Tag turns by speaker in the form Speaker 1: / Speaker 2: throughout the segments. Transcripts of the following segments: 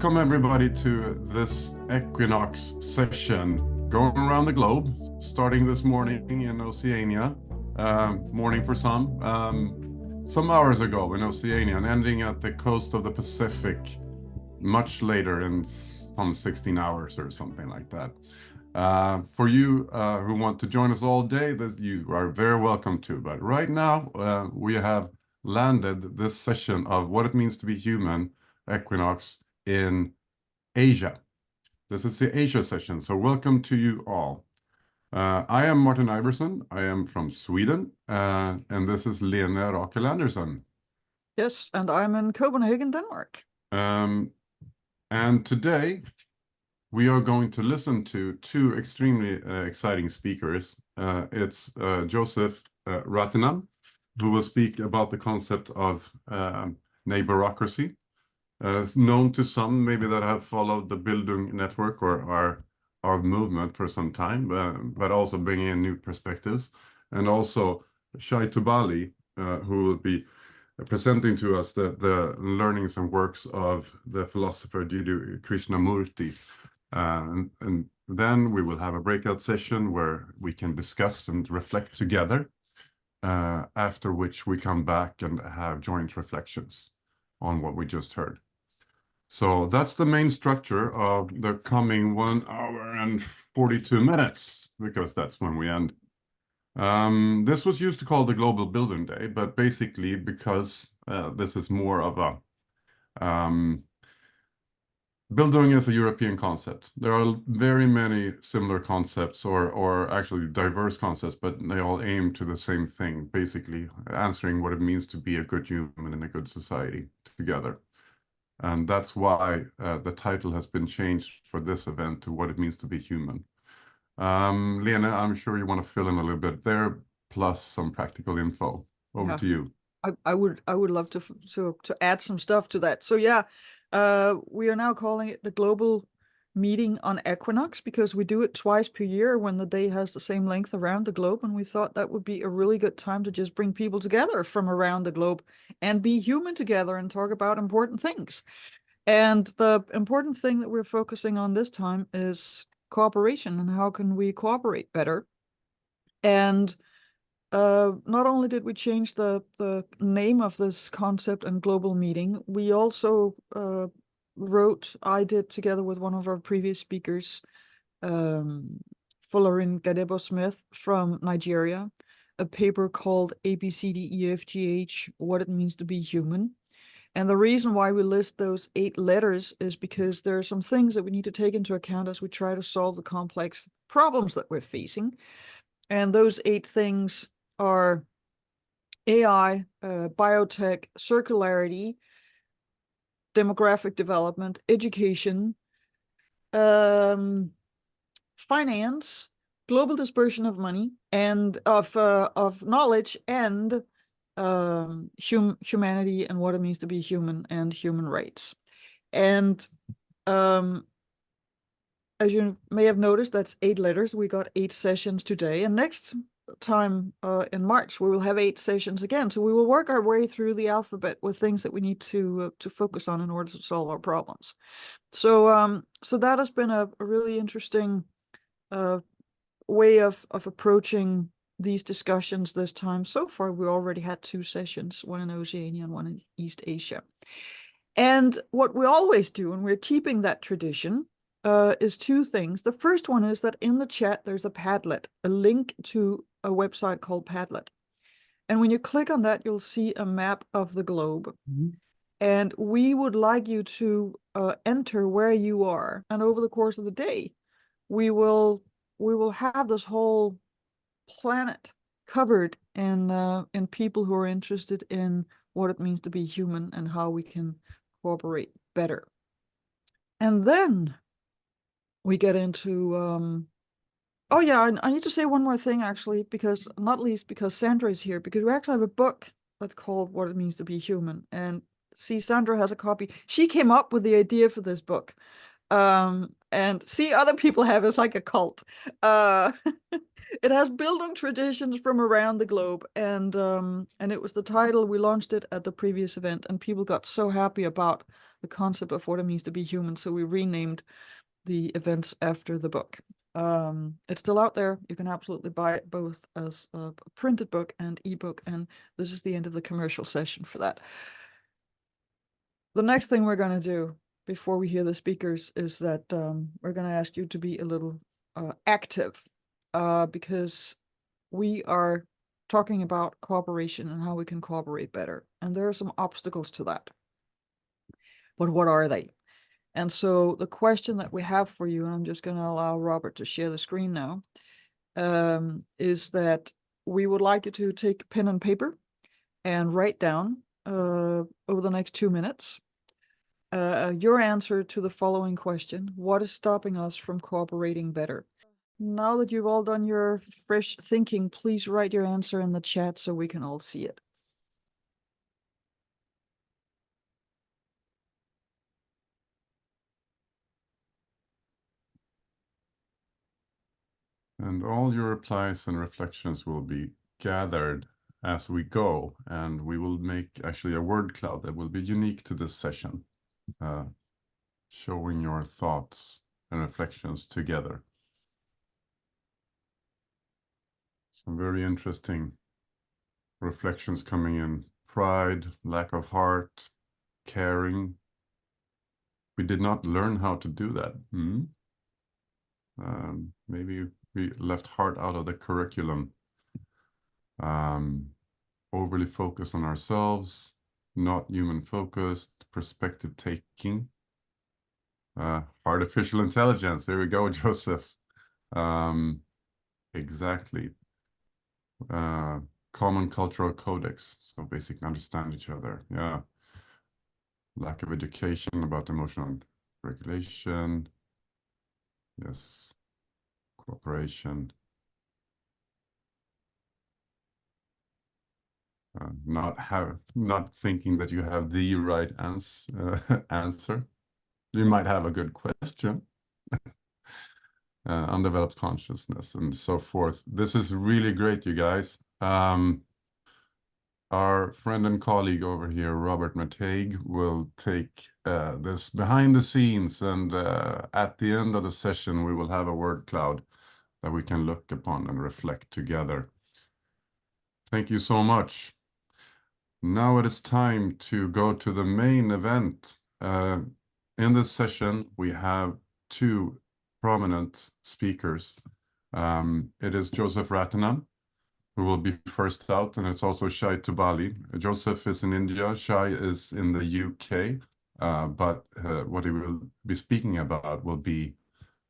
Speaker 1: Welcome everybody to this Equinox session going around the globe, starting this morning in Oceania, morning for some hours ago in Oceania and ending at the coast of the Pacific much later in some 16 hours or something like that. For you who want to join us all day, that you are very welcome to. But right now, we have landed this session of what it means to be human, Equinox, in Asia. This is the Asia session, so welcome to you all. I am Martin Iverson. I am from Sweden, and this is Lene Rakel Andersen.
Speaker 2: Yes, and I'm in Copenhagen, Denmark.
Speaker 1: And today we are going to listen to two extremely exciting speakers. It's Joseph Ratinan, who will speak about the concept of neighborocracy, known to some maybe that have followed the Bildung network or our movement for some time, but also bringing in new perspectives. And also Shai Tubali, who will be presenting to us the learnings and works of the philosopher Jiddu Krishnamurti. And then we will have a breakout session where we can discuss and reflect together, after which we come back and have joint reflections on what we just heard. So that's the main structure of the coming 1 hour and 42 minutes, because that's when we end. This was used to call the Global Bildung Day, but basically because this is more of a Bildung is a European concept. There are very many similar concepts or actually diverse concepts, but they all aim to the same thing, basically answering what it means to be a good human in a good society together. And that's why the title has been changed for this event to what it means to be human. Lene, I'm sure you want to fill in a little bit there, plus some practical info. Over to you.
Speaker 2: I would love to add some stuff to that. So yeah, we are now calling it the Global Meeting on Equinox because we do it twice per year when the day has the same length around the globe, and we thought that would be a really good time to just bring people together from around the globe and be human together and talk about important things. And the important thing that we're focusing on this time is cooperation and how can we cooperate better. And not only did we change the name of this concept and global meeting, we also I did together with one of our previous speakers, Folarin Gadebo-Smith from Nigeria, a paper called ABCDEFGH, What It Means to Be Human. And the reason why we list those 8 letters is because there are some things that we need to take into account as we try to solve the complex problems that we're facing. And those 8 things are AI, biotech, circularity, demographic development, education, finance, global dispersion of money and of knowledge, and humanity and what it means to be human, and human rights. And as you may have noticed, that's 8 letters. We got 8 sessions today, and next time in March we will have 8 sessions again. So we will work our way through the alphabet with things that we need to focus on in order to solve our problems. So so that has been a really interesting way of approaching these discussions this time. So far we already had 2 sessions, one in Oceania and one in East Asia. And what we always do, and we're keeping that tradition, is 2 things. The first one is that in the chat there's a Padlet, a link to a website called Padlet. And when you click on that, you'll see a map of the globe. Mm-hmm. And we would like you to enter where you are. And over the course of the day, we will have this whole planet covered in people who are interested in what it means to be human and how we can cooperate better. And then we get into oh yeah, I need to say one more thing actually, because not least because Sandra is here, because we actually have a book that's called What It Means to Be Human. And see, Sandra has a copy. She came up with the idea for this book. And see, other people have it. It's like a cult. It has Bildung traditions from around the globe, and it was the title. We launched it at the previous event, and people got so happy about the concept of what it means to be human. So we renamed the events after the book. It's still out there. You can absolutely buy it both as a printed book and ebook. And this is the end of the commercial session for that. The next thing we're going to do before we hear the speakers is that we're going to ask you to be a little active because we are talking about cooperation and how we can cooperate better. And there are some obstacles to that. But what are they? And so the question that we have for you, and I'm just going to allow Robert to share the screen now, is that we would like you to take pen and paper and write down over the next 2 minutes your answer to the following question: what is stopping us from cooperating better? Now that you've all done your fresh thinking, please write your answer in the chat so we can all see it.
Speaker 1: And all your replies and reflections will be gathered as we go, and we will make actually a word cloud that will be unique to this session, showing your thoughts and reflections together. Some very interesting reflections coming in. Pride, lack of heart, caring. We did not learn how to do that. Maybe we left heart out of the curriculum. Overly focused on ourselves, not human focused, perspective taking. Artificial intelligence. There we go, Joseph. Exactly. Common cultural codex. So basically understand each other. Yeah. Lack of education about emotional regulation. Yes. Cooperation. Not thinking that you have the right answer. You might have a good question. Undeveloped consciousness and so forth. This is really great, you guys. Our friend and colleague over here, Robert Mateig, will take this behind the scenes, and at the end of the session, we will have a word cloud that we can look upon and reflect together. Thank you so much. Now it is time to go to the main event. In this session, we have two prominent speakers. It is Joseph Ratnam, who will be first out, and it's also Shai Tubali. Joseph is in India, Shai is in the UK, but what he will be speaking about will be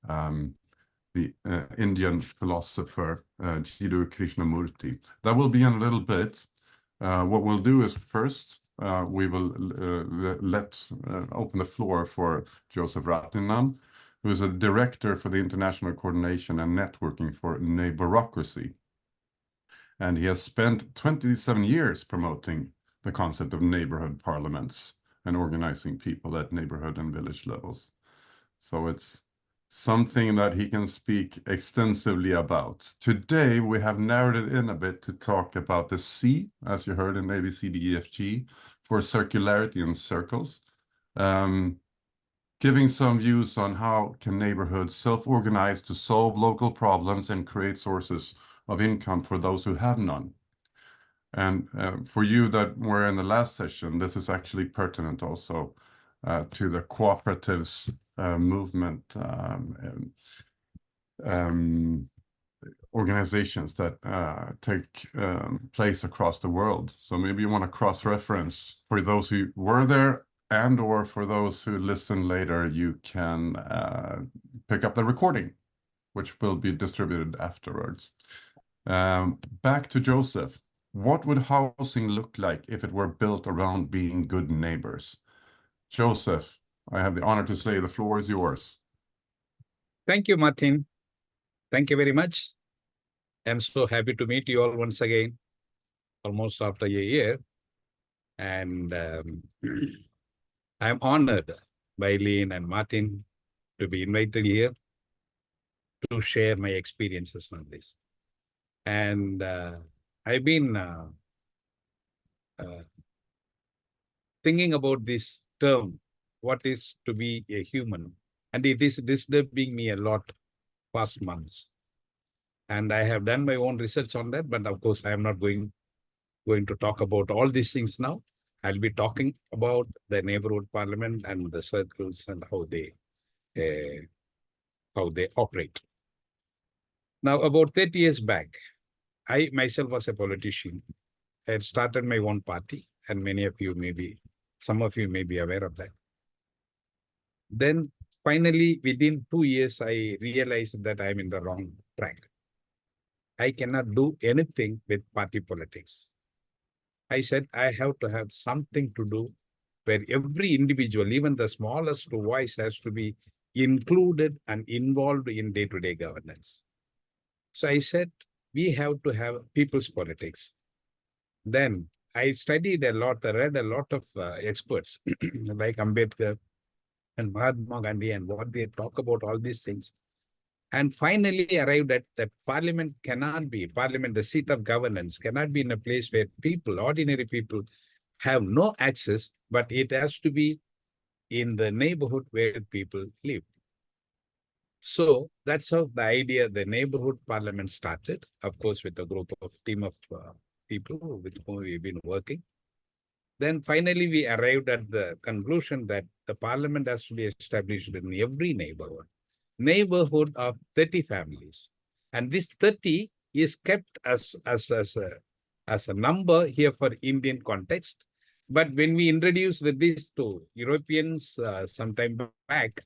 Speaker 1: the Indian philosopher Jiddu Krishnamurti. That will be in a little bit. What we'll do is first, we will open the floor for Joseph Ratnam, who is a director for the International Coordination and Networking for Neighborocracy. And he has spent 27 years promoting the concept of neighborhood parliaments and organizing people at neighborhood and village levels. So it's something that he can speak extensively about. Today, we have narrowed it in a bit to talk about the C, as you heard in ABCDEFG, for circularity and circles, giving some views on how can neighborhoods self-organize to solve local problems and create sources of income for those who have none. And for you that were in the last session, this is actually pertinent also to the cooperatives movement organizations that take place across the world. So maybe you want to cross-reference for those who were there, and or for those who listen later, you can pick up the recording, which will be distributed afterwards. Back to Joseph. What would housing look like if it were built around being good neighbors? Joseph, I have the honor to say the floor is yours.
Speaker 3: Thank you, Martin. Thank you very much. I'm so happy to meet you all once again, almost after a year. And I'm honored by Lynn and Martin to be invited here to share my experiences on this. And I've been thinking about this term, what is to be a human. And it is disturbing me a lot past months. And I have done my own research on that, but of course I am not going to talk about all these things now. I'll be talking about the neighborhood parliament and the circles and how they operate. Now, about 30 years back, I myself was a politician. I had started my own party, and some of you may be aware of that. Then finally, within 2 years, I realized that I'm in the wrong track. I cannot do anything with party politics. I said, I have to have something to do where every individual, even the smallest voice, has to be included and involved in day-to-day governance. So I said, we have to have people's politics. Then I studied a lot, I read a lot of experts like Ambedkar and Mahatma Gandhi and what they talk about all these things. And finally arrived at that parliament, the seat of governance cannot be in a place where people, ordinary people, have no access, but it has to be in the neighborhood where people live. So that's how the neighborhood parliament started, of course, with a team of people with whom we've been working. Then finally, we arrived at the conclusion that the parliament has to be established in every neighborhood of 30 families. And this 30 is kept as a number here for Indian context. But when we introduced this to Europeans some time back,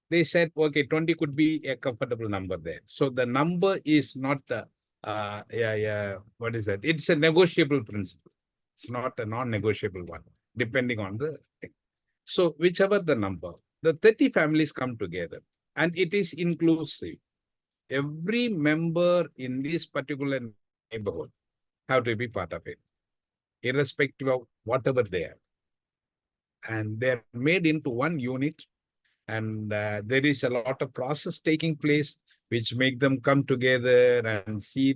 Speaker 3: they said, okay, 20 could be a comfortable number there. So the number is not, what is that? It's a negotiable principle. It's not a non-negotiable one, depending on the thing. So whichever the number, the 30 families come together and it is inclusive. Every member in this particular neighborhood have to be part of it, irrespective of whatever they are. And they're made into one unit. And there is a lot of process taking place, which make them come together and see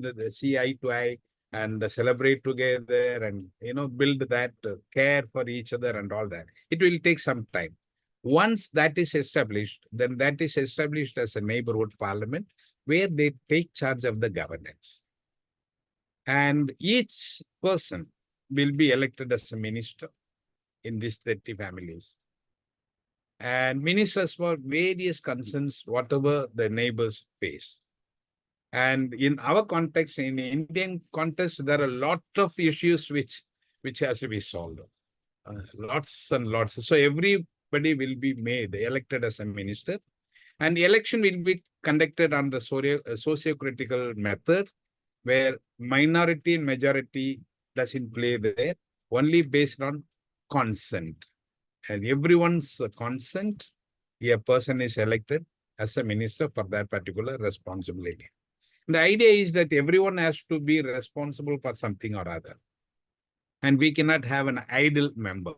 Speaker 3: eye to eye and celebrate together and, build that care for each other and all that. It will take some time. Once that is established, then that is established as a neighborhood parliament where they take charge of the governance. And each person will be elected as a minister in these 30 families. And ministers for various concerns, whatever the neighbors face. And in our context, in the Indian context, there are a lot of issues which has to be solved. Lots and lots. So everybody will be elected as a minister. And the election will be conducted on the socio-critical method, where minority and majority doesn't play there, only based on consent. And everyone's consent, a person is elected as a minister for that particular responsibility. The idea is that everyone has to be responsible for something or other. And we cannot have an idle member.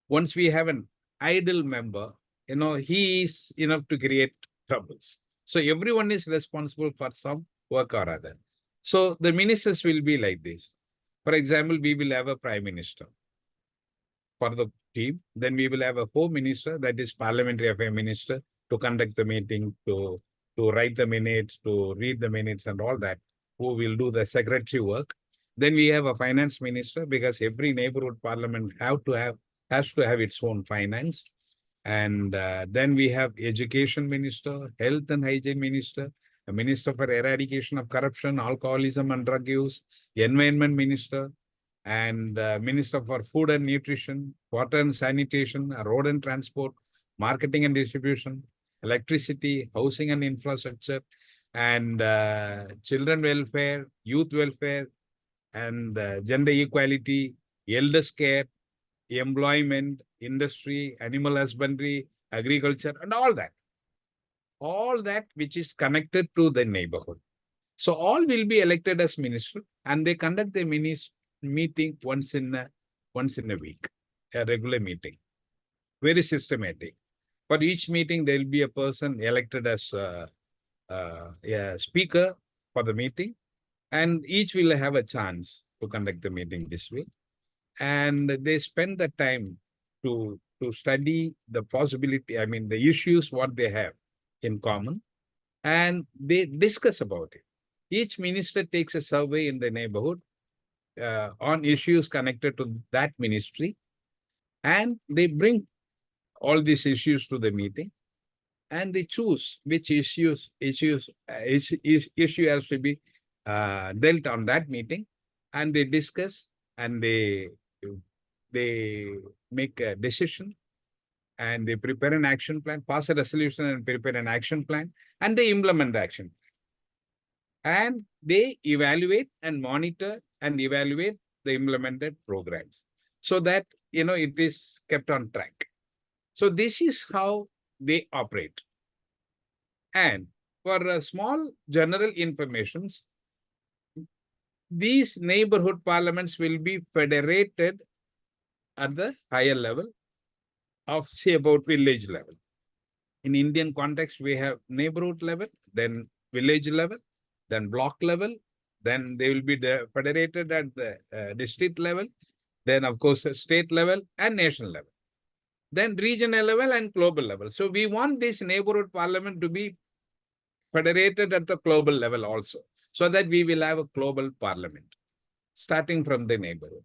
Speaker 3: Once we have an idle member, he is enough to create troubles. So everyone is responsible for some work or other. So the ministers will be like this. For example, we will have a prime minister for the team. Then we will have a home minister, that is parliamentary affairs minister, to conduct the meeting, to write the minutes, to read the minutes and all that, who will do the secretary work. Then we have a finance minister, because every neighborhood parliament has to have its own finance. And then we have education minister, health and hygiene minister, a minister for eradication of corruption, alcoholism and drug use, environment minister, and Minister for Food and Nutrition, Water and Sanitation, Road and Transport, Marketing and Distribution, Electricity, Housing and Infrastructure, and Children Welfare, Youth Welfare, and Gender Equality, Elders Care, Employment, Industry, Animal Husbandry, Agriculture, and all that. All that which is connected to the neighborhood. So all will be elected as minister, and they conduct the meeting once in a week, a regular meeting, very systematic. For each meeting, there will be a person elected as a speaker for the meeting, and each will have a chance to conduct the meeting this way. And they spend the time to to study the possibility, I mean, the issues, what they have in common, and they discuss about it. Each minister takes a survey in the neighborhood on issues connected to that ministry, and they bring all these issues to the meeting, and they choose which issue has to be dealt on that meeting, and they discuss, and they make a decision, and they prepare an action plan, pass a resolution and prepare an action plan, and they implement the action plan. And they evaluate and monitor and evaluate the implemented programs so that, it is kept on track. So this is how they operate. And for small general informations, these neighborhood parliaments will be federated at the higher level of, say, about village level. In Indian context, we have neighborhood level, then village level, then block level, then they will be federated at the district level, then of course state level and national level, then regional level and global level. So we want this neighborhood parliament to be federated at the global level also, so that we will have a global parliament starting from the neighborhood.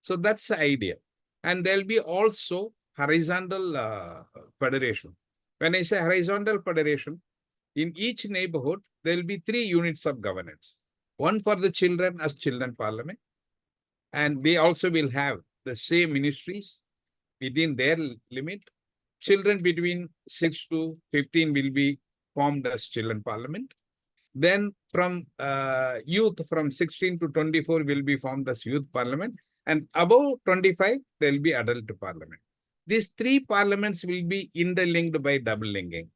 Speaker 3: So that's the idea. And there'll be also horizontal federation. When I say horizontal federation, in each neighborhood, there will be 3 units of governance. One for the children as children parliament, and they also will have the same ministries within their limit. Children between 6 to 15 will be formed as children parliament. Then from youth from 16 to 24 will be formed as youth parliament, and above 25 there will be adult parliament. These 3 parliaments will be interlinked by double linking,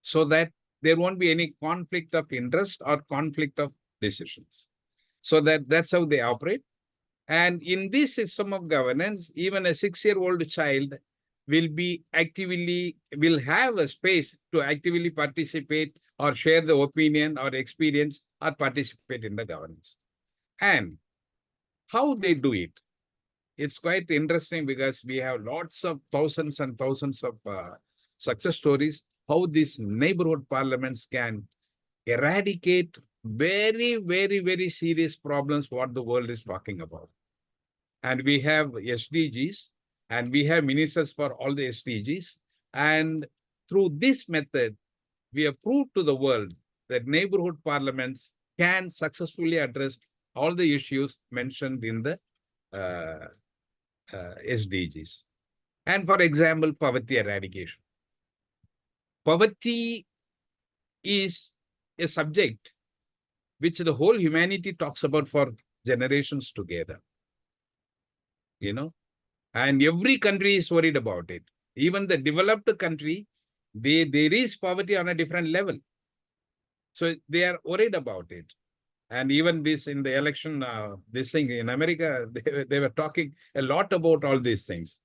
Speaker 3: so that there won't be any conflict of interest or conflict of decisions. So that's how they operate. And in this system of governance, even a 6-year-old child will have a space to actively participate or share the opinion or experience or participate in the governance. And how they do it, it's quite interesting, because we have lots of thousands and thousands of success stories, how these neighborhood parliaments can eradicate very, very, very serious problems what the world is talking about. And we have SDGs, and we have ministers for all the SDGs. And through this method, we have proved to the world that neighborhood parliaments can successfully address all the issues mentioned in the SDGs. And for example, poverty eradication. Poverty is a subject which the whole humanity talks about for generations together. And every country is worried about it. Even the developed country, there is poverty on a different level. So they are worried about it. And even this in the election, this thing in America, they were talking a lot about all these things.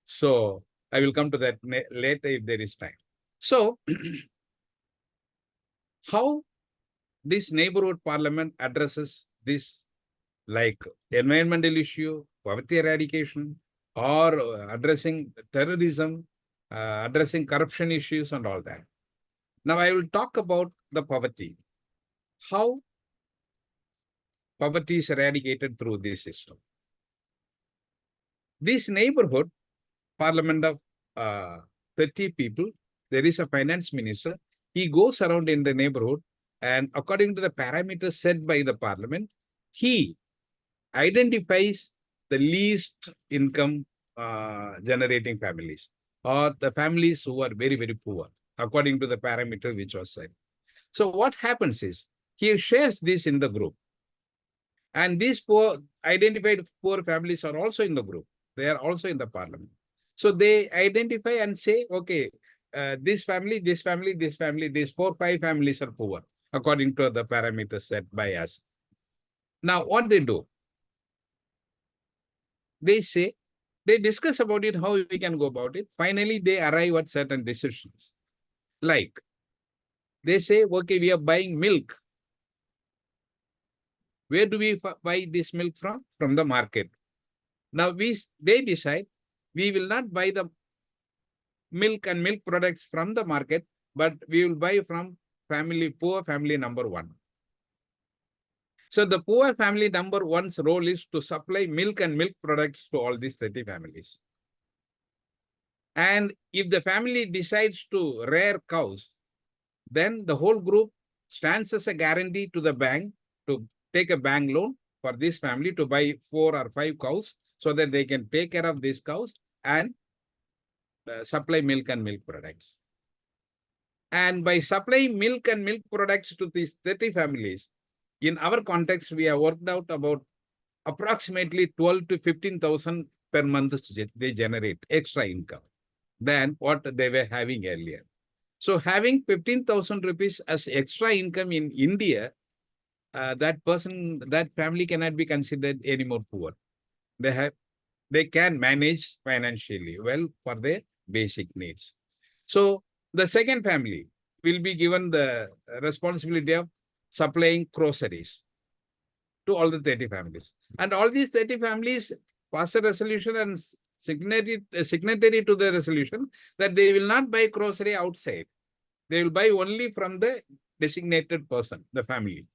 Speaker 3: So I will come to that later if there is time. So how this neighborhood parliament addresses this, like environmental issue, poverty eradication, or addressing terrorism, addressing corruption issues and all that. Now I will talk about the poverty. How poverty is eradicated through this system. This neighborhood parliament of 30 people, there is a finance minister. He goes around in the neighborhood, and according to the parameters set by the parliament, he identifies the least income generating families, or the families who are very, very poor, according to the parameter which was set. So what happens is, he shares this in the group. And these identified poor families are also in the group. They are also in the parliament. So they identify and say, okay, this family, this family, this family, these 4 or 5 families are poor, according to the parameters set by us. Now, what they do? They say, they discuss about it, how we can go about it. Finally, they arrive at certain decisions. Like, they say, okay, we are buying milk. Where do we buy this milk from? From the market. Now, they decide, we will not buy the milk and milk products from the market, but we will buy from poor family number 1. So the poor family number 1's role is to supply milk and milk products to all these 30 families. And if the family decides to rear cows, then the whole group stands as a guarantee to the bank to take a bank loan for this family to buy 4 or 5 cows so that they can take care of these cows and supply milk and milk products. And by supplying milk and milk products to these 30 families, in our context, we have worked out about approximately 12 to 15,000 per month they generate extra income than what they were having earlier. So having 15,000 rupees as extra income in India, that family cannot be considered any more poor. They can manage financially well for their basic needs. So the second family will be given the responsibility of supplying groceries to all the 30 families. And all these 30 families pass a resolution and signatory to the resolution that they will not buy grocery outside. They will buy only from the designated person, the family.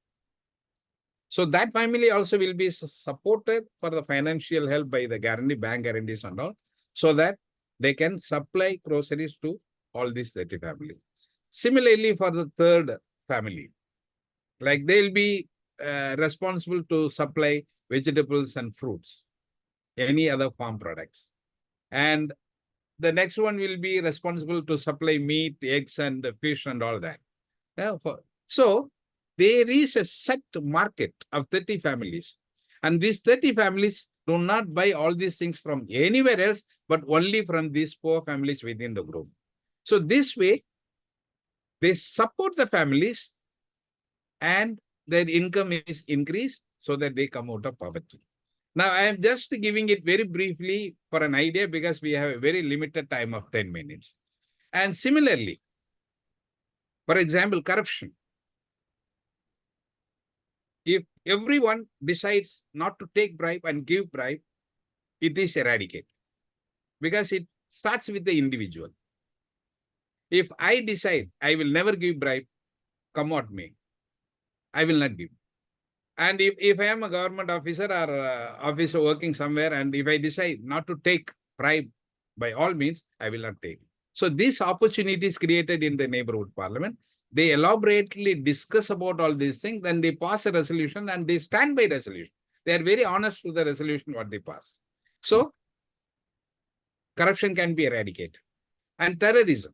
Speaker 3: So that family also will be supported for the financial help by the bank guarantees and all, so that they can supply groceries to all these 30 families. Similarly, for the third family, like they'll be responsible to supply vegetables and fruits, any other farm products. And the next one will be responsible to supply meat, eggs, and fish and all that. So there is a set market of 30 families. And these 30 families do not buy all these things from anywhere else, but only from these poor families within the group. So this way, they support the families and their income is increased so that they come out of poverty. Now, I am just giving it very briefly for an idea because we have a very limited time of 10 minutes. And similarly, for example, corruption. If everyone decides not to take bribe and give bribe, it is eradicated because it starts with the individual. If I decide I will never give bribe, come what may, I will not give. And if I am a government officer or officer working somewhere, and if I decide not to take bribe, by all means, I will not take. So this opportunity is created in the neighborhood parliament. They elaborately discuss about all these things, then they pass a resolution and they stand by resolution. They are very honest to the resolution what they pass. So corruption can be eradicated. And terrorism,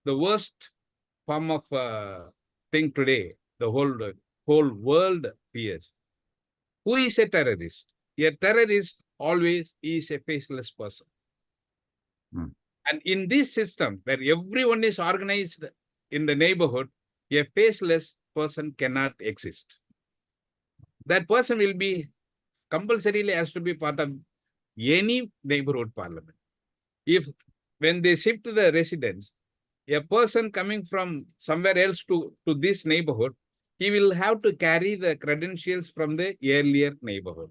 Speaker 3: the worst form of thing today, the whole world fears. Who is a terrorist? A terrorist always is a faceless person. And in this system, where everyone is organized in the neighborhood, a faceless person cannot exist. That person will be compulsorily has to be part of any neighborhood parliament. If when they shift to the residence, a person coming from somewhere else to this neighborhood, he will have to carry the credentials from the earlier neighborhood,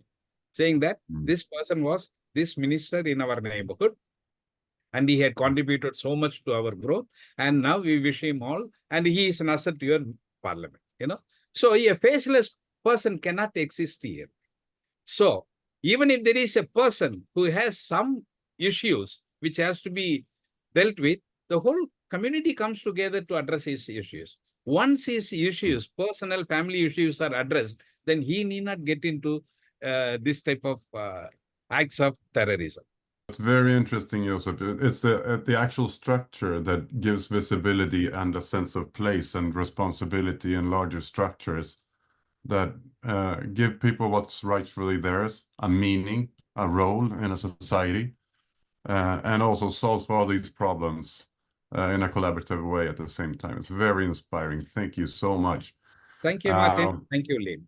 Speaker 3: saying that this person was this minister in our neighborhood, and he had contributed so much to our growth, and now we wish him all, and he is an asset to your parliament, So a faceless person cannot exist here. So even if there is a person who has some issues which has to be dealt with, the whole community comes together to address his issues. Once his issues, personal family issues are addressed, then he need not get into this type of acts of terrorism.
Speaker 1: It's very interesting, Joseph. It's the actual structure that gives visibility and a sense of place and responsibility in larger structures that give people what's rightfully theirs, a meaning, a role in a society, and also solves all these problems in a collaborative way at the same time. It's very inspiring. Thank you so much.
Speaker 3: Thank you, Martin. Thank you, Lynn.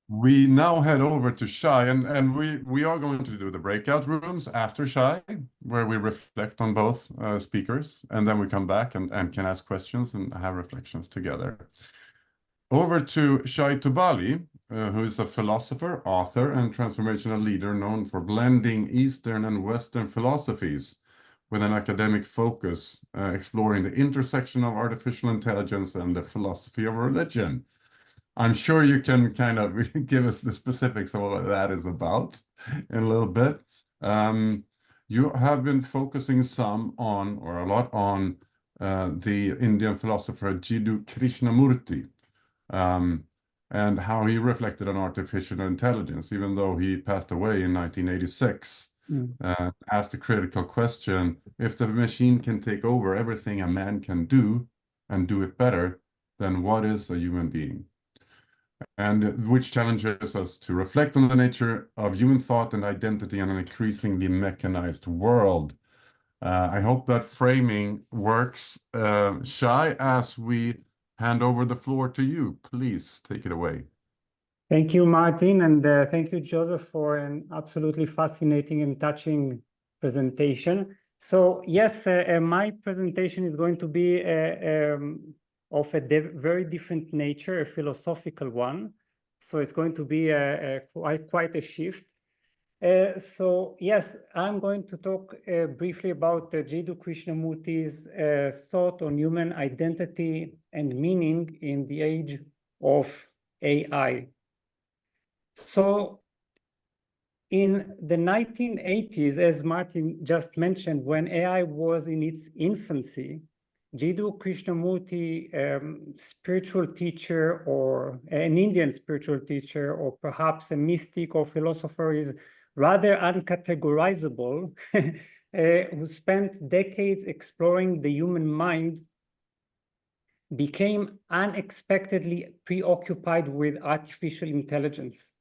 Speaker 1: We now head over to Shai, and we are going to do the breakout rooms after Shai, where we reflect on both speakers, and then we come back and can ask questions and have reflections together. Over to Shai Tubali, who is a philosopher, author, and transformational leader known for blending Eastern and Western philosophies with an academic focus, exploring the intersection of artificial intelligence and the philosophy of religion. I'm sure you can kind of give us the specifics of what that is about in a little bit. You have been focusing some on, or a lot on, the Indian philosopher Jiddu Krishnamurti, and how he reflected on artificial intelligence, even though he passed away in 1986. Asked the critical question, if the machine can take over everything a man can do and do it better, then what is a human being? And which challenges us to reflect on the nature of human thought and identity in an increasingly mechanized world. I hope that framing works. Shai, as we hand over the floor to you, please take it away.
Speaker 4: Thank you, Martin, and thank you, Joseph, for an absolutely fascinating and touching presentation. So yes, my presentation is going to be of a very different nature, a philosophical one. So it's going to be quite a shift. So yes, I'm going to talk briefly about Jiddu Krishnamurti's thought on human identity and meaning in the age of AI. So in the 1980s, as Martin just mentioned, when AI was in its infancy, Jiddu Krishnamurti, spiritual teacher or an Indian spiritual teacher, or perhaps a mystic or philosopher, is rather uncategorizable, who spent decades exploring the human mind, became unexpectedly preoccupied with artificial intelligence.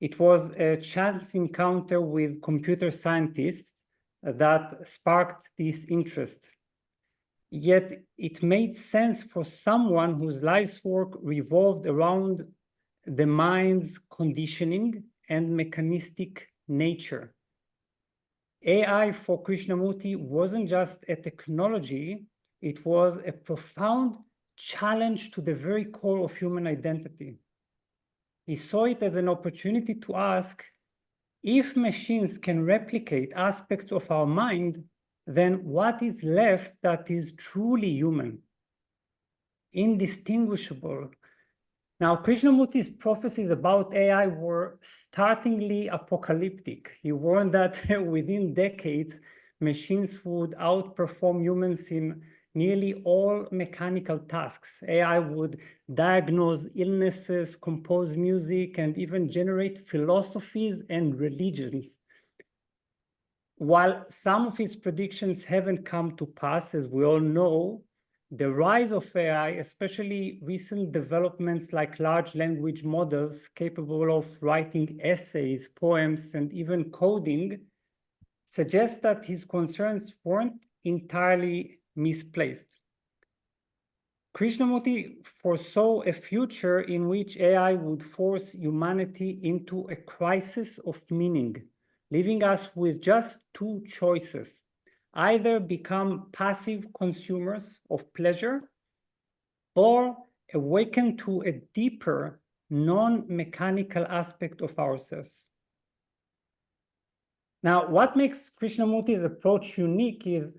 Speaker 4: It was a chance encounter with computer scientists that sparked this interest. Yet it made sense for someone whose life's work revolved around the mind's conditioning and mechanistic nature. AI for Krishnamurti wasn't just a technology, it was a profound challenge to the very core of human identity. He saw it as an opportunity to ask, if machines can replicate aspects of our mind, then what is left that is truly human, indistinguishable? Now, Krishnamurti's prophecies about AI were startlingly apocalyptic. He warned that within decades, machines would outperform humans in nearly all mechanical tasks. AI would diagnose illnesses, compose music, and even generate philosophies and religions. While some of his predictions haven't come to pass, as we all know, the rise of AI, especially recent developments like large language models capable of writing essays, poems, and even coding, suggests that his concerns weren't entirely misplaced. Krishnamurti foresaw a future in which AI would force humanity into a crisis of meaning, leaving us with just two choices: either become passive consumers of pleasure or awaken to a deeper, non-mechanical aspect of ourselves. Now, what makes Krishnamurti's approach unique is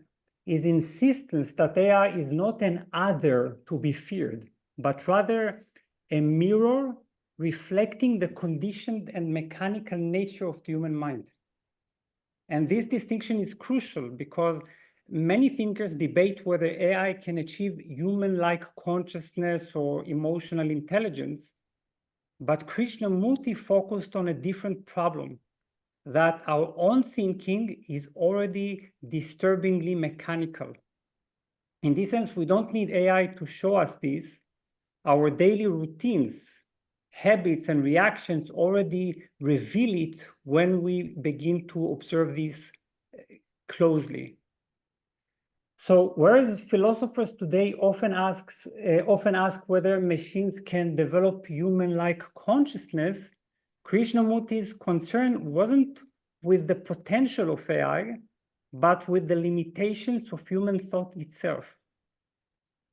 Speaker 4: his insistence that AI is not an other to be feared, but rather a mirror reflecting the conditioned and mechanical nature of the human mind. And this distinction is crucial because many thinkers debate whether AI can achieve human-like consciousness or emotional intelligence, but Krishnamurti focused on a different problem, that our own thinking is already disturbingly mechanical. In this sense, we don't need AI to show us this. Our daily routines, habits, and reactions already reveal it when we begin to observe this closely. So whereas philosophers today often ask whether machines can develop human-like consciousness, Krishnamurti's concern wasn't with the potential of AI, but with the limitations of human thought itself.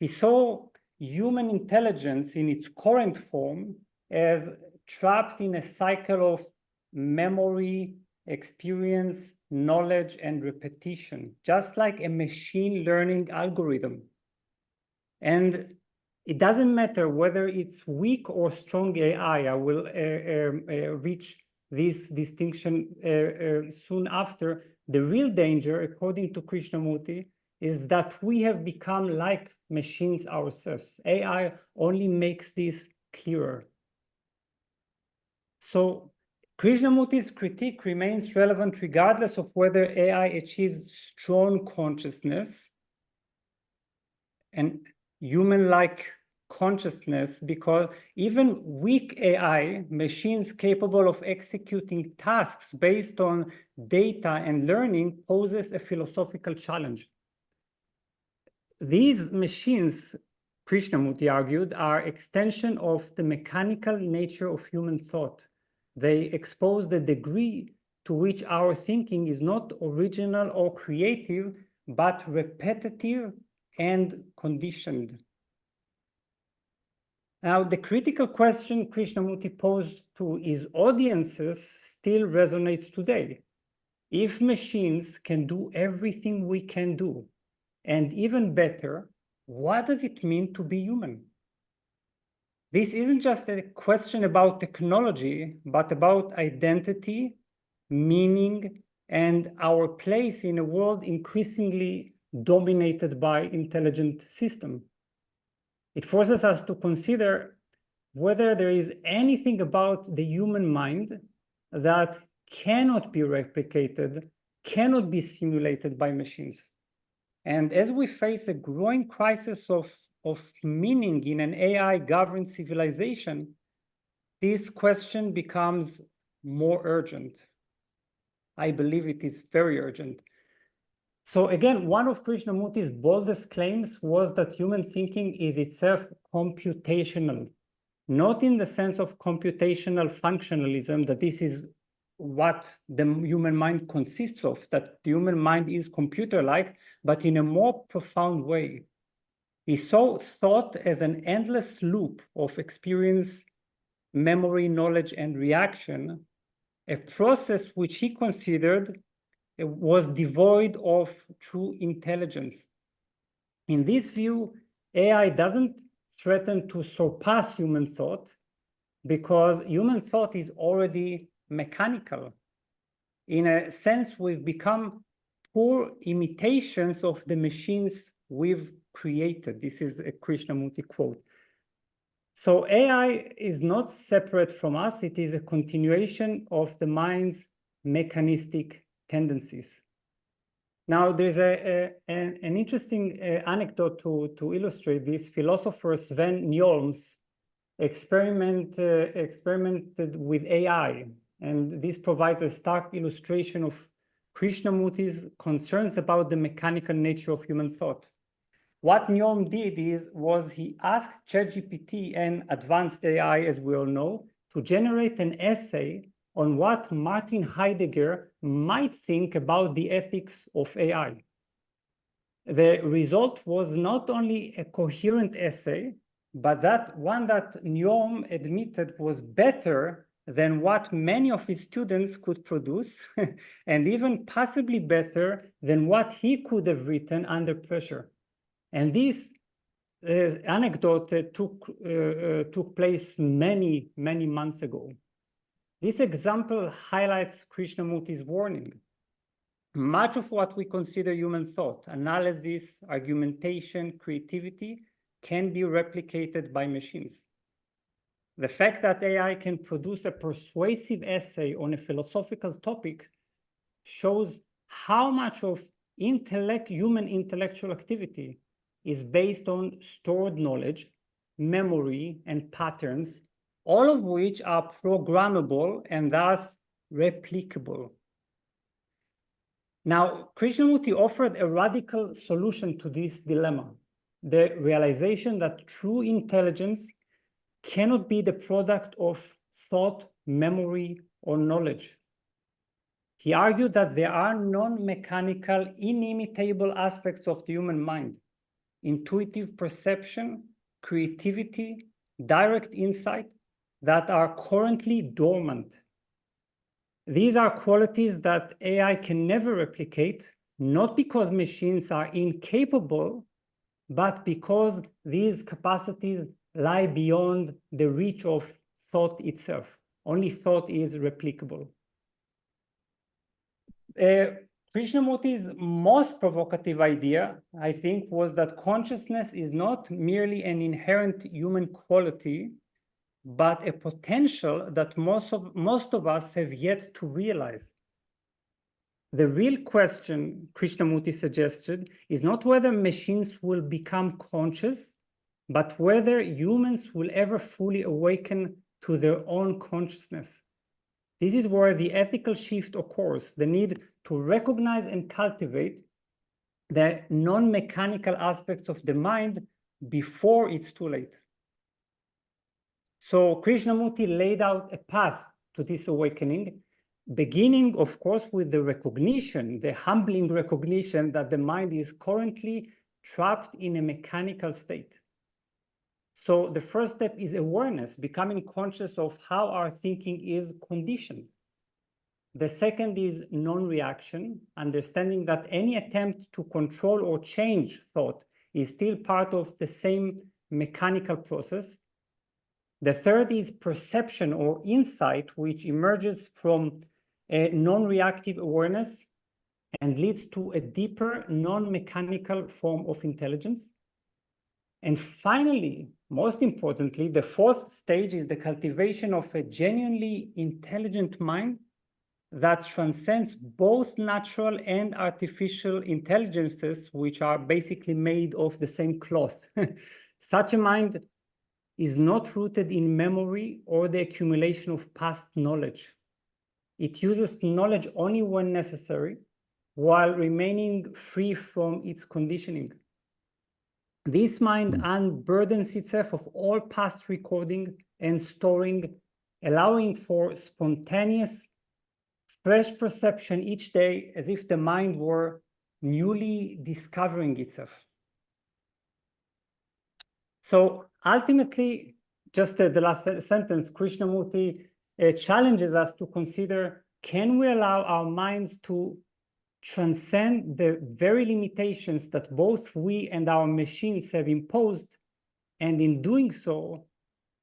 Speaker 4: He saw human intelligence in its current form as trapped in a cycle of memory, experience, knowledge, and repetition, just like a machine learning algorithm. And it doesn't matter whether it's weak or strong AI. I will reach this distinction soon after. The real danger, according to Krishnamurti, is that we have become like machines ourselves. AI only makes this clearer. So Krishnamurti's critique remains relevant regardless of whether AI achieves strong consciousness and human-like consciousness, because even weak AI, machines capable of executing tasks based on data and learning, poses a philosophical challenge. These machines, Krishnamurti argued, are extension of the mechanical nature of human thought. They expose the degree to which our thinking is not original or creative, but repetitive and conditioned. Now, the critical question Krishnamurti posed to his audiences still resonates today. If machines can do everything we can do, and even better, what does it mean to be human? This isn't just a question about technology, but about identity, meaning, and our place in a world increasingly dominated by intelligent systems. It forces us to consider whether there is anything about the human mind that cannot be replicated, cannot be simulated by machines. And as we face a growing crisis of meaning in an AI-governed civilization, this question becomes more urgent. I believe it is very urgent. So again, one of Krishnamurti's boldest claims was that human thinking is itself computational, not in the sense of computational functionalism, that this is what the human mind consists of, that the human mind is computer-like, but in a more profound way. He saw thought as an endless loop of experience, memory, knowledge, and reaction, a process which he considered was devoid of true intelligence. In this view, AI doesn't threaten to surpass human thought because human thought is already mechanical. In a sense, we've become poor imitations of the machines we've created. This is a Krishnamurti quote. So AI is not separate from us. It is a continuation of the mind's mechanistic tendencies. Now, there's an interesting anecdote to illustrate this. Philosopher Sven Nylund experimented with AI, and this provides a stark illustration of Krishnamurti's concerns about the mechanical nature of human thought. What Nylund did was he asked ChatGPT and advanced AI, as we all know, to generate an essay on what Martin Heidegger might think about the ethics of AI. The result was not only a coherent essay, but that one that Nylund admitted was better than what many of his students could produce, and even possibly better than what he could have written under pressure. And this anecdote took place many, many months ago. This example highlights Krishnamurti's warning. Much of what we consider human thought, analysis, argumentation, creativity, can be replicated by machines. The fact that AI can produce a persuasive essay on a philosophical topic shows how much of human intellectual activity is based on stored knowledge, memory, and patterns, all of which are programmable and thus replicable. Now, Krishnamurti offered a radical solution to this dilemma, the realization that true intelligence cannot be the product of thought, memory, or knowledge. He argued that there are non-mechanical, inimitable aspects of the human mind: intuitive perception, creativity, direct insight, that are currently dormant. These are qualities that AI can never replicate, not because machines are incapable, but because these capacities lie beyond the reach of thought itself. Only thought is replicable. Krishnamurti's most provocative idea, I think, was that consciousness is not merely an inherent human quality, but a potential that most of us have yet to realize. The real question, Krishnamurti suggested, is not whether machines will become conscious, but whether humans will ever fully awaken to their own consciousness. This is where the ethical shift occurs, the need to recognize and cultivate the non-mechanical aspects of the mind before it's too late. So Krishnamurti laid out a path to this awakening, beginning, of course, with the recognition, the humbling recognition that the mind is currently trapped in a mechanical state. So the first step is awareness, becoming conscious of how our thinking is conditioned. The second is non-reaction, understanding that any attempt to control or change thought is still part of the same mechanical process. The third is perception or insight, which emerges from a non-reactive awareness and leads to a deeper non-mechanical form of intelligence. And finally, most importantly, the fourth stage is the cultivation of a genuinely intelligent mind that transcends both natural and artificial intelligences, which are basically made of the same cloth. Such a mind is not rooted in memory or the accumulation of past knowledge. It uses knowledge only when necessary, while remaining free from its conditioning. This mind unburdens itself of all past recording and storing, allowing for spontaneous, fresh perception each day, as if the mind were newly discovering itself. So ultimately, just the last sentence, Krishnamurti challenges us to consider, can we allow our minds to transcend the very limitations that both we and our machines have imposed, and in doing so,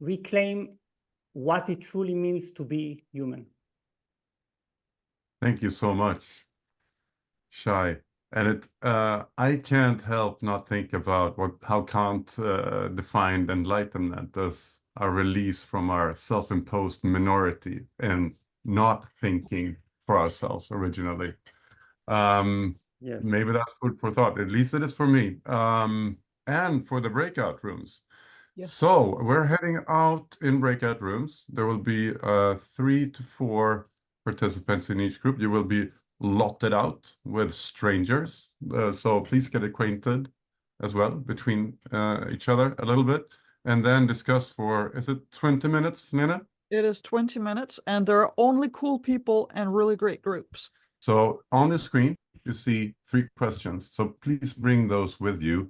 Speaker 4: reclaim what it truly means to be human?
Speaker 1: Thank you so much, Shai. And I can't help not think about how Kant defined enlightenment as a release from our self-imposed minority and not thinking for ourselves originally.
Speaker 4: Yes.
Speaker 1: Maybe that's food for thought. At least it is for me. And for the breakout rooms.
Speaker 2: Yes.
Speaker 1: So we're heading out in breakout rooms. There will be 3 to 4 participants in each group. You will be lotted out with strangers. So please get acquainted as well between each other a little bit, and then discuss for, is it 20 minutes, Nina?
Speaker 2: It is 20 minutes, and there are only cool people and really great groups.
Speaker 1: So on the screen, you see 3 questions. So please bring those with you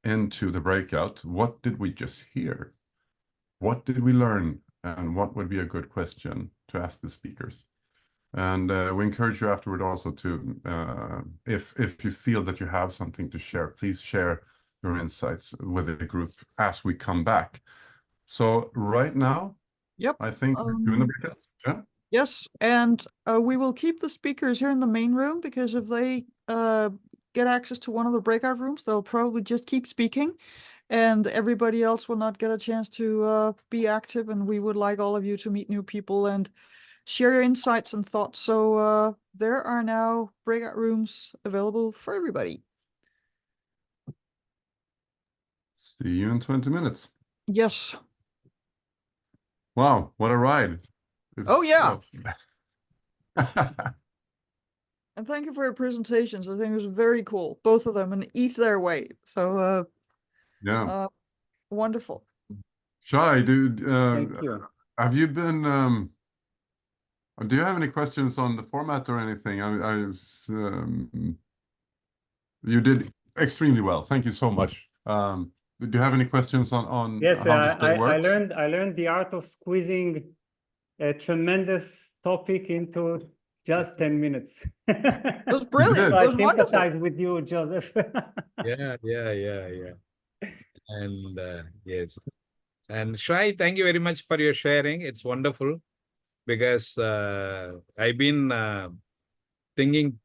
Speaker 1: into the breakout. What did we just hear? What did we learn? And what would be a good question to ask the speakers? And we encourage you afterward also to, if you feel that you have something to share, please share your insights with the group as we come back. So right now,
Speaker 2: Yep.
Speaker 1: I think we're doing the breakout. Yeah.
Speaker 2: Yes, and we will keep the speakers here in the main room, because if they get access to one of the breakout rooms, they'll probably just keep speaking, and everybody else will not get a chance to be active. And we would like all of you to meet new people and share your insights and thoughts. So there are now breakout rooms available for everybody.
Speaker 1: See you in 20 minutes.
Speaker 2: Yes.
Speaker 1: Wow, what a ride.
Speaker 2: Oh, yeah. And thank you for your presentations. I think it was very cool, both of them, in each their way. So
Speaker 1: Yeah.
Speaker 2: wonderful.
Speaker 1: Shai, dude,
Speaker 4: Thank you.
Speaker 1: have you been, do you have any questions on the format or anything? You did extremely well. Thank you so much. do you have any questions on
Speaker 4: Yes,
Speaker 1: how the scale works?
Speaker 4: I learned the art of squeezing a tremendous topic into just 10 minutes.
Speaker 2: It was
Speaker 1: You
Speaker 2: brilliant.
Speaker 1: did.
Speaker 2: It
Speaker 4: So I
Speaker 2: was wonderful.
Speaker 4: sympathize with you, Joseph.
Speaker 3: Yeah. And yes. And Shai, thank you very much for your sharing. It's wonderful because I've been thinking,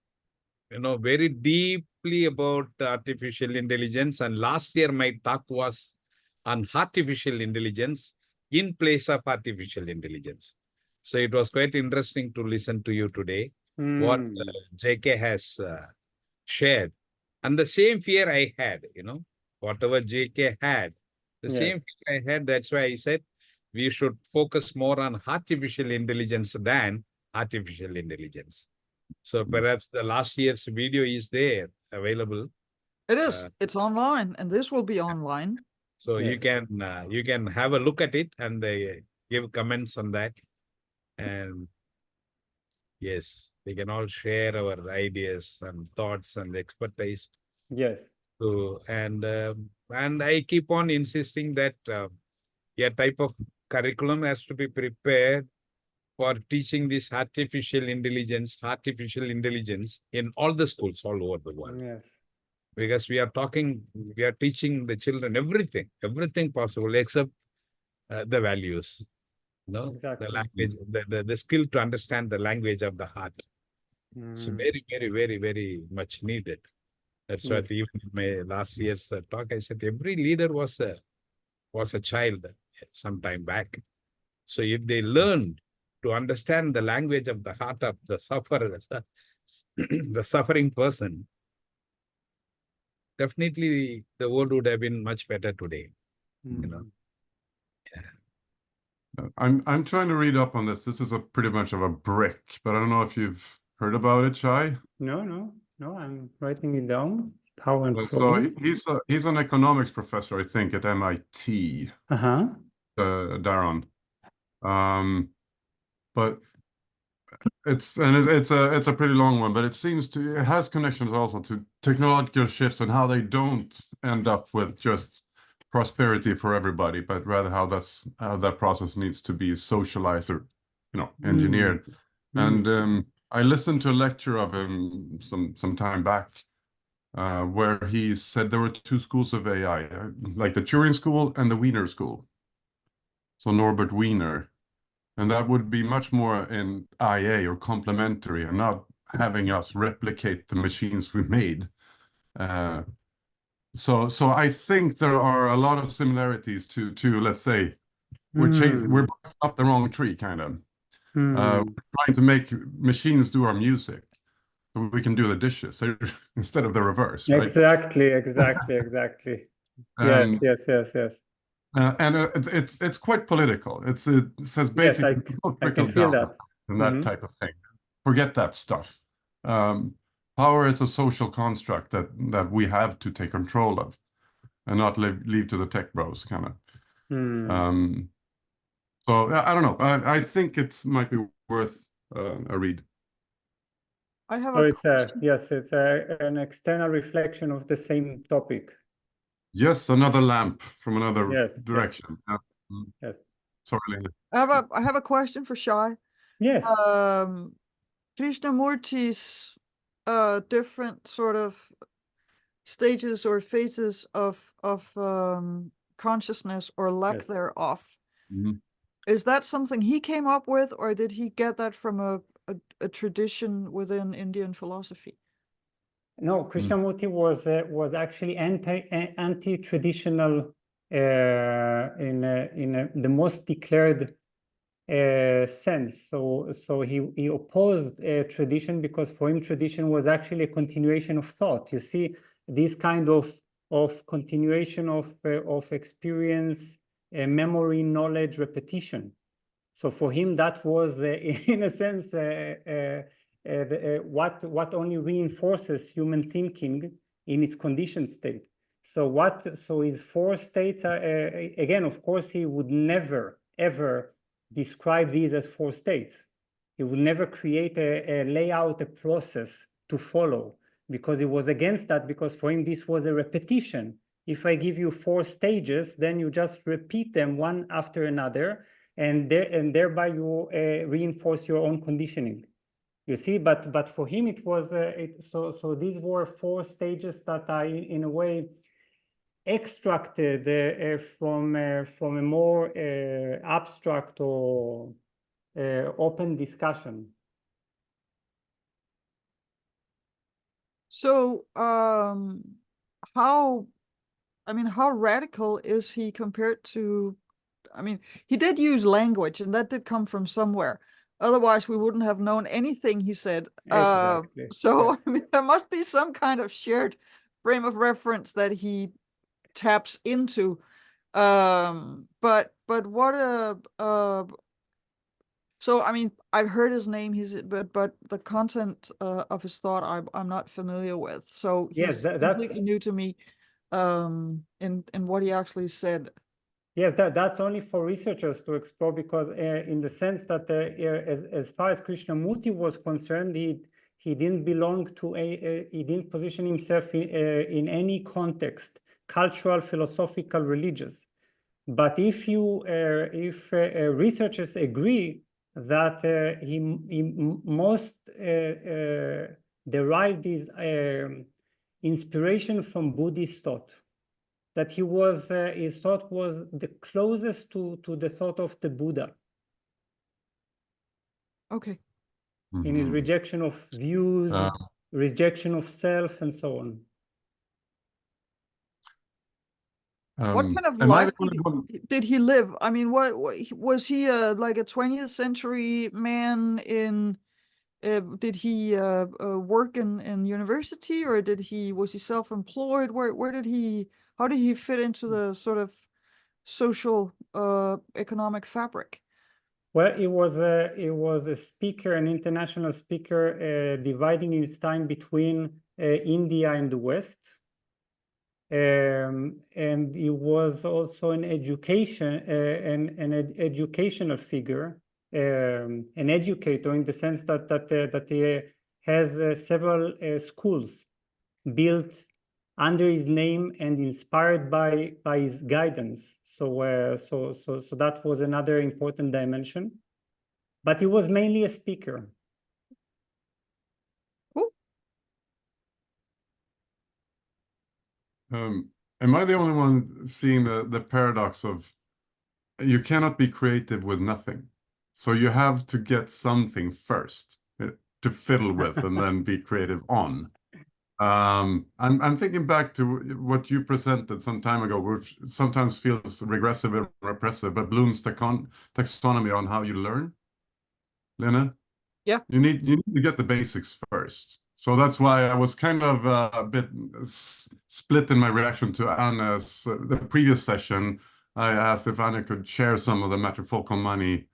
Speaker 3: very deeply about artificial intelligence. And last year, my talk was on artificial intelligence in place of artificial intelligence. So it was quite interesting to listen to you today, what JK has shared. And the same fear I had, whatever JK had, the
Speaker 4: Yes.
Speaker 3: same fear I had. That's why I said we should focus more on artificial intelligence than artificial intelligence. So perhaps the last year's video is there available.
Speaker 2: It is. It's online, and this will be online.
Speaker 3: So
Speaker 4: Yes.
Speaker 3: you can have a look at it and give comments on that. And yes, we can all share our ideas and thoughts and expertise.
Speaker 4: Yes.
Speaker 3: So and I keep on insisting that a type of curriculum has to be prepared for teaching this artificial intelligence in all the schools all over the world.
Speaker 4: Yes.
Speaker 3: Because we are teaching the children everything possible except the values,
Speaker 4: Exactly.
Speaker 3: the language, the skill to understand the language of the heart. It's very, very, very, very much needed. That's what even in my last year's talk, I said every leader was a child some time back. So if they learned to understand the language of the heart of the sufferer, the suffering person, definitely the world would have been much better today.
Speaker 1: I'm trying to read up on this. This is a pretty much of a brick, but I don't know if you've heard about it, Shai.
Speaker 4: No, I'm writing it down. Power and
Speaker 1: So
Speaker 4: promise.
Speaker 1: he's an economics professor, I think, at MIT. Darren. But it's a pretty long one, but it has connections also to technological shifts and how they don't end up with just prosperity for everybody, but rather how that process needs to be socialized or engineered. And I listened to a lecture of him some time back, where he said there were two schools of AI, like the Turing School and the Wiener School. So Norbert Wiener. And that would be much more in IA or complementary and not having us replicate the machines we made. So I think there are a lot of similarities to let's say, we're up the wrong tree, kind of. We're trying to make machines do our music, so we can do the dishes instead of the reverse, right?
Speaker 4: Exactly.
Speaker 1: And,
Speaker 4: Yes.
Speaker 1: And it's quite political. It says basically,
Speaker 4: I can feel that.
Speaker 1: And that type of thing. Forget that stuff. Power is a social construct that we have to take control of, and not leave to the tech bros, kind of. So I don't know. I think it might be worth a read.
Speaker 2: I have
Speaker 4: So
Speaker 2: a
Speaker 4: it's it's an external reflection of the same topic.
Speaker 1: Yes, another lamp from another direction.
Speaker 4: Yes.
Speaker 1: Sorry, Lena.
Speaker 2: I have a question for Shai.
Speaker 4: Yes.
Speaker 2: Krishnamurti's different sort of stages or phases of consciousness or lack thereof. Is that something he came up with, or did he get that from a tradition within Indian philosophy?
Speaker 4: No, Krishnamurti was actually anti-traditional in the most declared sense. So he opposed tradition because for him tradition was actually a continuation of thought. You see, this kind of continuation of experience, memory, knowledge, repetition. So for him, that was in a sense what only reinforces human thinking in its conditioned state. So his four states are, again, of course, he would never ever describe these as four states. He would never create a layout, a process to follow, because he was against that, because for him this was a repetition. if I give you 4 stages, then you just repeat them one after another, and thereby you reinforce your own conditioning. You see, but for him it was so these were 4 stages that I, in a way, extracted from a more abstract or open discussion.
Speaker 2: So, how radical is he compared to, I mean, he did use language, and that did come from somewhere. Otherwise, we wouldn't have known anything he said.
Speaker 4: Exactly.
Speaker 2: So,
Speaker 4: Yeah.
Speaker 2: I mean, there must be some kind of shared frame of reference that he taps into. But what so I mean, I've heard his name. But the content of his thought I'm not familiar with. So
Speaker 4: Yes,
Speaker 2: he's completely new to me. In what he actually said.
Speaker 4: Yes, that's only for researchers to explore, because in the sense that as far as Krishnamurti was concerned, he didn't belong to he didn't position himself in any context, cultural, philosophical, religious. But if researchers agree that he most derived his inspiration from Buddhist thought, that his thought was the closest to the thought of the Buddha.
Speaker 2: Okay.
Speaker 4: In his rejection of views, rejection of self, and so on.
Speaker 2: What kind of life did he live? I mean, what was he like a 20th century man in? Did he work in university, or was he self-employed? Where did he? How did he fit into the sort of social economic fabric?
Speaker 4: Well, he was a speaker, an international speaker, dividing his time between India and the West. And he was also an educational figure, an educator, in the sense that he has several schools built under his name and inspired by his guidance. So that was another important dimension. But he was mainly a speaker.
Speaker 1: Am I the only one seeing the paradox of you cannot be creative with nothing? So you have to get something first to fiddle with and then be creative on. I'm thinking back to what you presented some time ago, which sometimes feels regressive and repressive, but Bloom's taxonomy on how you learn. Lena?
Speaker 2: Yeah.
Speaker 1: You need to get the basics first. So that's why I was kind of a bit split in my reaction to Anna's the previous session. I asked if Anna could share some of the matrifocal money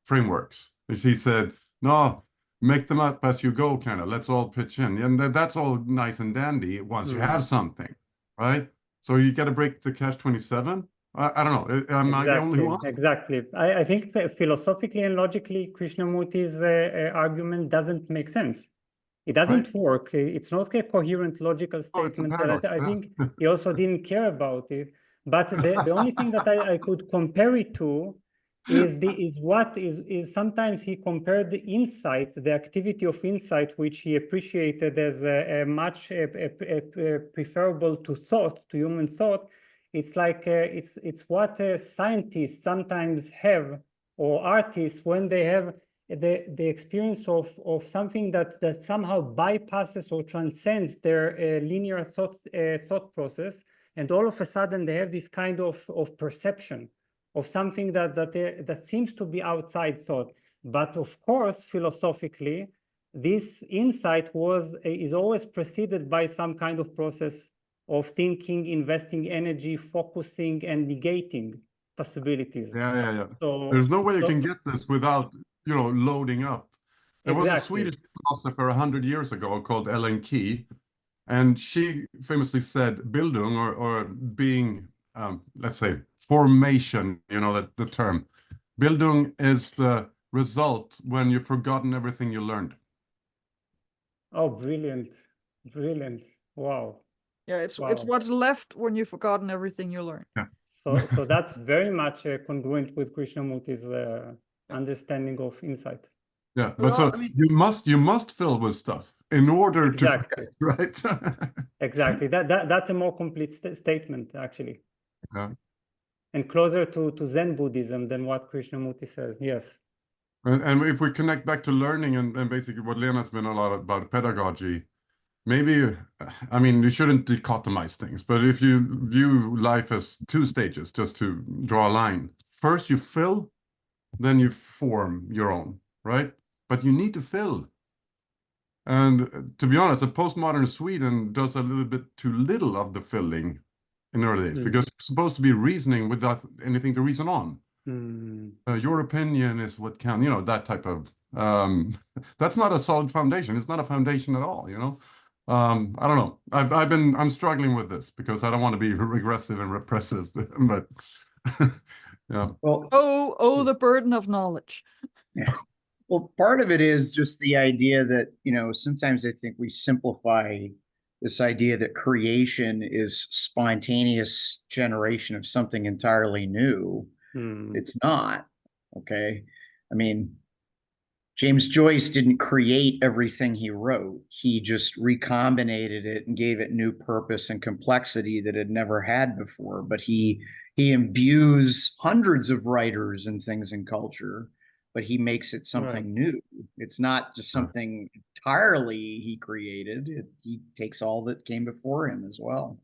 Speaker 1: frameworks. And she said, no, make them up as you go, kind of. Let's all pitch in. And that's all nice and dandy once you have something, right? So you got to break the catch 27. I don't know. Am I the only one?
Speaker 4: Exactly. I think that philosophically and logically, Krishnamurti's argument doesn't make sense. It doesn't work. It's not a coherent logical statement. I think he also didn't care about it. But the only thing that I could compare it to is sometimes he compared the insight, the activity of insight, which he appreciated as much preferable to thought, to human thought. It's like it's what scientists sometimes have, or artists, when they have the experience of something that somehow bypasses or transcends their linear thought process, and all of a sudden they have this kind of perception of something that seems to be outside thought. But of course, philosophically, this insight is always preceded by some kind of process of thinking, investing energy, focusing, and negating possibilities.
Speaker 1: Yeah.
Speaker 4: So
Speaker 1: there's no way you can get this without, loading up. There was a Swedish philosopher 100 years ago called Ellen Key, and she famously said, Bildung, or being, let's say, formation, the term. Bildung is the result when you've forgotten everything you learned.
Speaker 4: Oh, brilliant. Brilliant. Wow.
Speaker 2: Yeah, it's
Speaker 4: Wow.
Speaker 2: what's left when you've forgotten everything you learned.
Speaker 4: So that's very much congruent with Krishnamurti's understanding of insight.
Speaker 1: Yeah,
Speaker 2: Well,
Speaker 1: but so
Speaker 2: I mean-
Speaker 1: you must fill with stuff in order
Speaker 4: Exactly.
Speaker 1: to forget, right?
Speaker 4: Exactly. That's a more complete statement, actually.
Speaker 1: Yeah.
Speaker 4: And closer to Zen Buddhism than what Krishnamurti said. Yes.
Speaker 1: And if we connect back to learning and basically what Lena's been a lot about pedagogy, maybe, I mean, you shouldn't dichotomize things, but if you view life as two stages, just to draw a line, first you fill, then you form your own, right? But you need to fill. And to be honest, a postmodern Sweden does a little bit too little of the filling in early days because you're supposed to be reasoning without anything to reason on. Your opinion is what counts, you know, that type of, that's not a solid foundation. It's not a foundation at all, you know? I don't know. I'm struggling with this because I don't want to be regressive and repressive, but yeah.
Speaker 5: Well,
Speaker 2: Oh, the burden of knowledge.
Speaker 5: well, part of it is just the idea that, you know, sometimes I think we simplify this idea that creation is spontaneous generation of something entirely new. It's not. Okay. I mean, James Joyce didn't create everything he wrote. He just recombinated it and gave it new purpose and complexity that it never had before. But he imbues hundreds of writers and things in culture, but he makes it something new. It's not just something entirely he created. He takes all that came before him as well.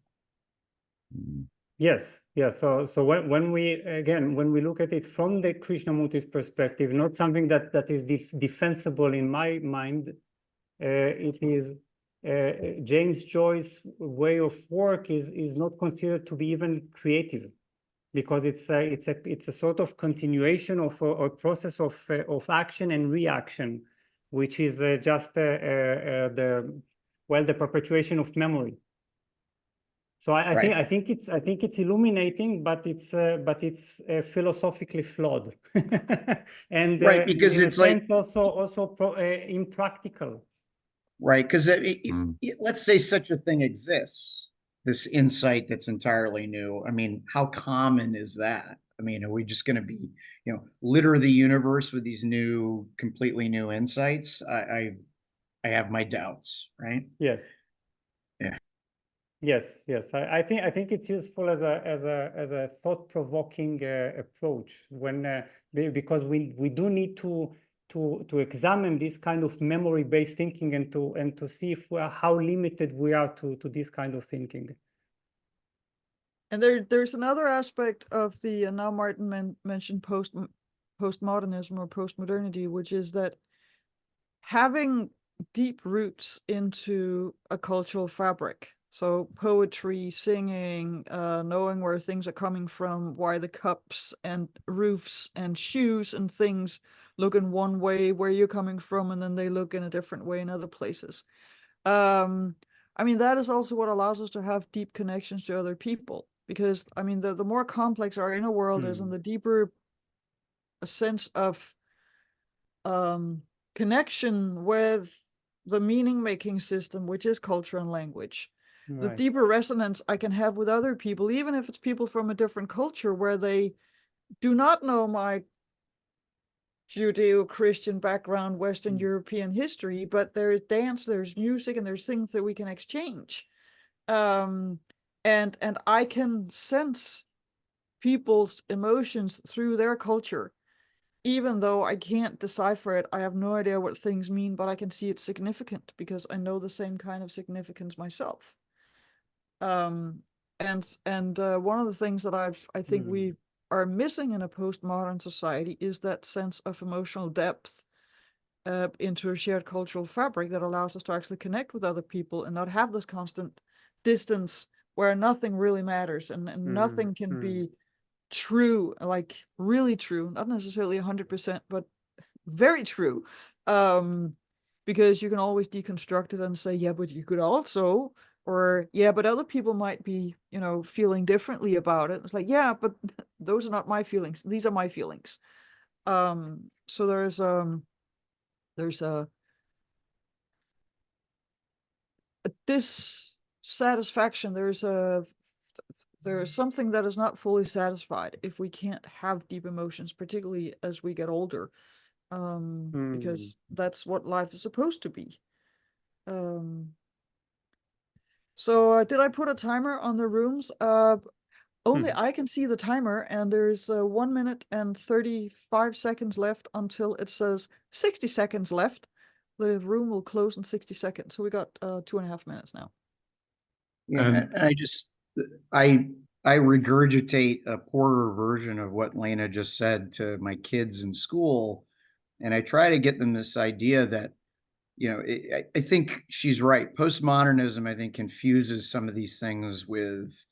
Speaker 4: Yes, yes. So when we look at it from the Krishnamurti's perspective, not something that is defensible in my mind, it is James Joyce's way of work is not considered to be even creative, because it's a sort of continuation of a process of action and reaction, which is just the perpetuation of memory. So I think it's illuminating, but it's philosophically flawed, and
Speaker 5: because
Speaker 4: in
Speaker 5: it's
Speaker 4: a sense also impractical.
Speaker 5: Right, because let's say such a thing exists, this insight that's entirely new. I mean, how common is that? I mean, are we just going to be, you know, litter the universe with these new, completely new insights? I have my doubts, right?
Speaker 4: Yes.
Speaker 5: Yeah.
Speaker 4: Yes. I think it's useful as a thought-provoking approach because we do need to examine this kind of memory-based thinking and to see how limited we are to this kind of thinking.
Speaker 2: And there's another aspect of the now Martin mentioned postmodernism or postmodernity, which is that having deep roots into a cultural fabric. So poetry, singing, knowing where things are coming from, why the cups and roofs and shoes and things look in one way where you're coming from, and then they look in a different way in other places. I mean, that is also what allows us to have deep connections to other people, because I mean, the more complex our inner world is, and the deeper a sense of connection with the meaning-making system, which is culture and language, the deeper resonance I can have with other people, even if it's people from a different culture where they do not know my Judeo-Christian background, Western European history, but there's dance, there's music, and there's things that we can exchange. And I can sense people's emotions through their culture. Even though I can't decipher it, I have no idea what things mean, but I can see it's significant because I know the same kind of significance myself. And one of the things that I think we are missing in a postmodern society is that sense of emotional depth into a shared cultural fabric that allows us to actually connect with other people and not have this constant distance where nothing really matters and nothing can be true, like really true, not necessarily 100%, but very true. Because you can always deconstruct it and say, yeah, but you could also, or yeah, but other people might be, you know, feeling differently about it. It's like, yeah, but those are not my feelings. These are my feelings. So there's this satisfaction. There's something that is not fully satisfied if we can't have deep emotions, particularly as we get older, because that's what life is supposed to be. So did I put a timer on the rooms? Only I can see the timer, and there's 1 minute and 35 seconds left until it says 60 seconds left. The room will close in 60 seconds. So we got 2.5 minutes now.
Speaker 5: Yeah,
Speaker 1: And-
Speaker 5: and I regurgitate a poorer version of what Lena just said to my kids in school, and I try to get them this idea that, you know, I think she's right. Postmodernism, I think, confuses some of these things with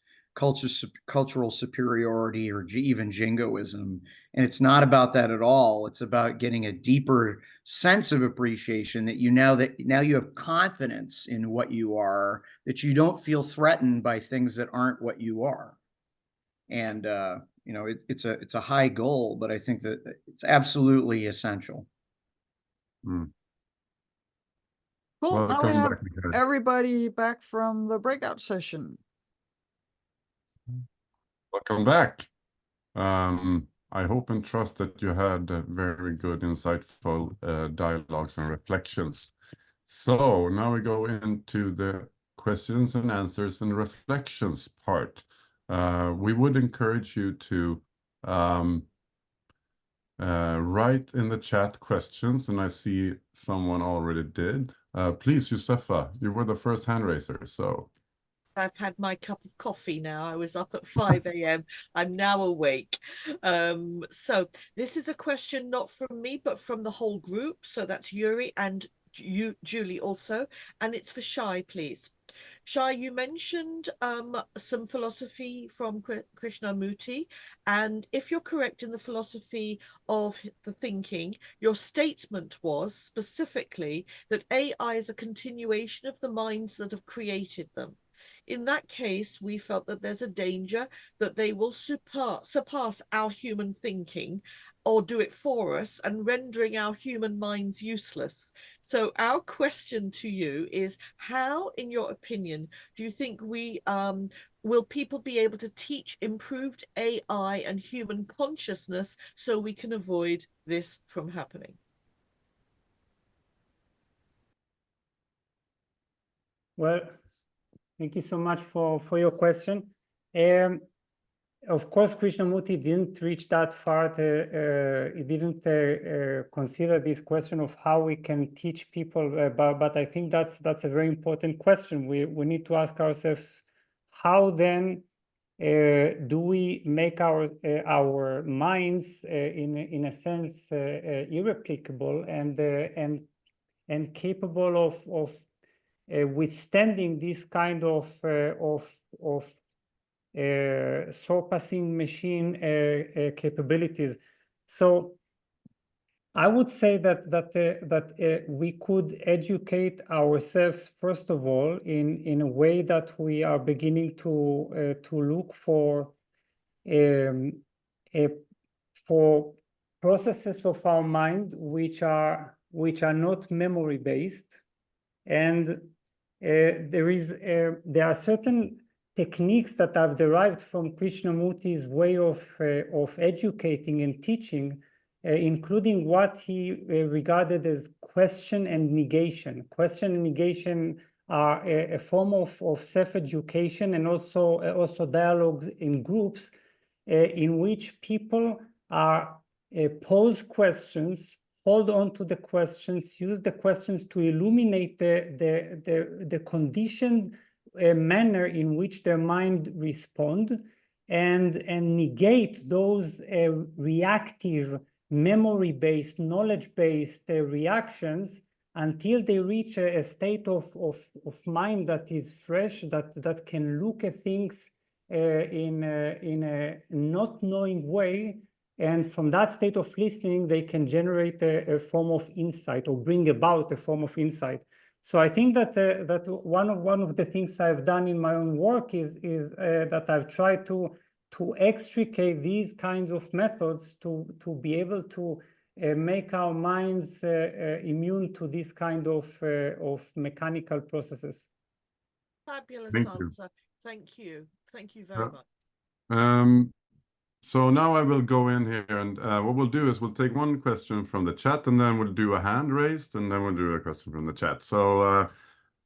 Speaker 5: cultural superiority or even jingoism. And it's not about that at all. It's about getting a deeper sense of appreciation that now you have confidence in what you are, that you don't feel threatened by things that aren't what you are. And you know, it's a high goal, but I think that it's absolutely essential.
Speaker 1: Mm.
Speaker 2: Cool. Now we
Speaker 1: Welcome
Speaker 2: have
Speaker 1: back, Mikael.
Speaker 2: everybody back from the breakout session.
Speaker 1: Welcome back. I hope and trust that you had very good, insightful dialogues and reflections. So now we go into the questions and answers and reflections part. We would encourage you to write in the chat questions, and I see someone already did. Please, Josefa, you were the first hand raiser, so.
Speaker 6: I've had my cup of coffee now. I was up at 5 a.m. I'm now awake. So this is a question not from me, but from the whole group. So that's Yuri and you, Julie, also. And it's for Shai, please. Shai, you mentioned some philosophy from Krishnamurti, and if you're correct in the philosophy of the thinking, your statement was specifically that AI is a continuation of the minds that have created them. In that case, we felt that there's a danger that they will surpass our human thinking or do it for us, and rendering our human minds useless. So our question to you is, how, in your opinion, do you think will people be able to teach improved AI and human consciousness so we can avoid this from happening?
Speaker 4: Well, thank you so much for your question. Of course, Krishnamurti didn't reach that far. He didn't consider this question of how we can teach people, but I think that's a very important question. We need to ask ourselves, how then do we make our minds in a sense irreplicable and capable of withstanding this kind of surpassing machine capabilities. So I would say that we could educate ourselves, first of all, in a way that we are beginning to look for processes of our mind which are not memory based, and there are certain techniques that I've derived from Krishnamurti's way of educating and teaching, including what he regarded as question and negation. Question and negation are a form of self-education, and also dialogue in groups in which people are pose questions, hold on to the questions, use the questions to illuminate the conditioned manner in which their mind respond, and negate those reactive, memory-based, knowledge-based reactions until they reach a state of mind that is fresh, that can look at things in a not knowing way. And from that state of listening, they can generate a form of insight, or bring about a form of insight. So I think that one of the things I've done in my own work is that I've tried to extricate these kinds of methods to be able to make our minds immune to this kind of mechanical processes.
Speaker 6: Fabulous
Speaker 1: Thank you.
Speaker 6: answer. Thank you. Thank you very much.
Speaker 1: So now I will go in here, and what we'll do is we'll take one question from the chat, and then we'll do a hand raised, and then we'll do a question from the chat. So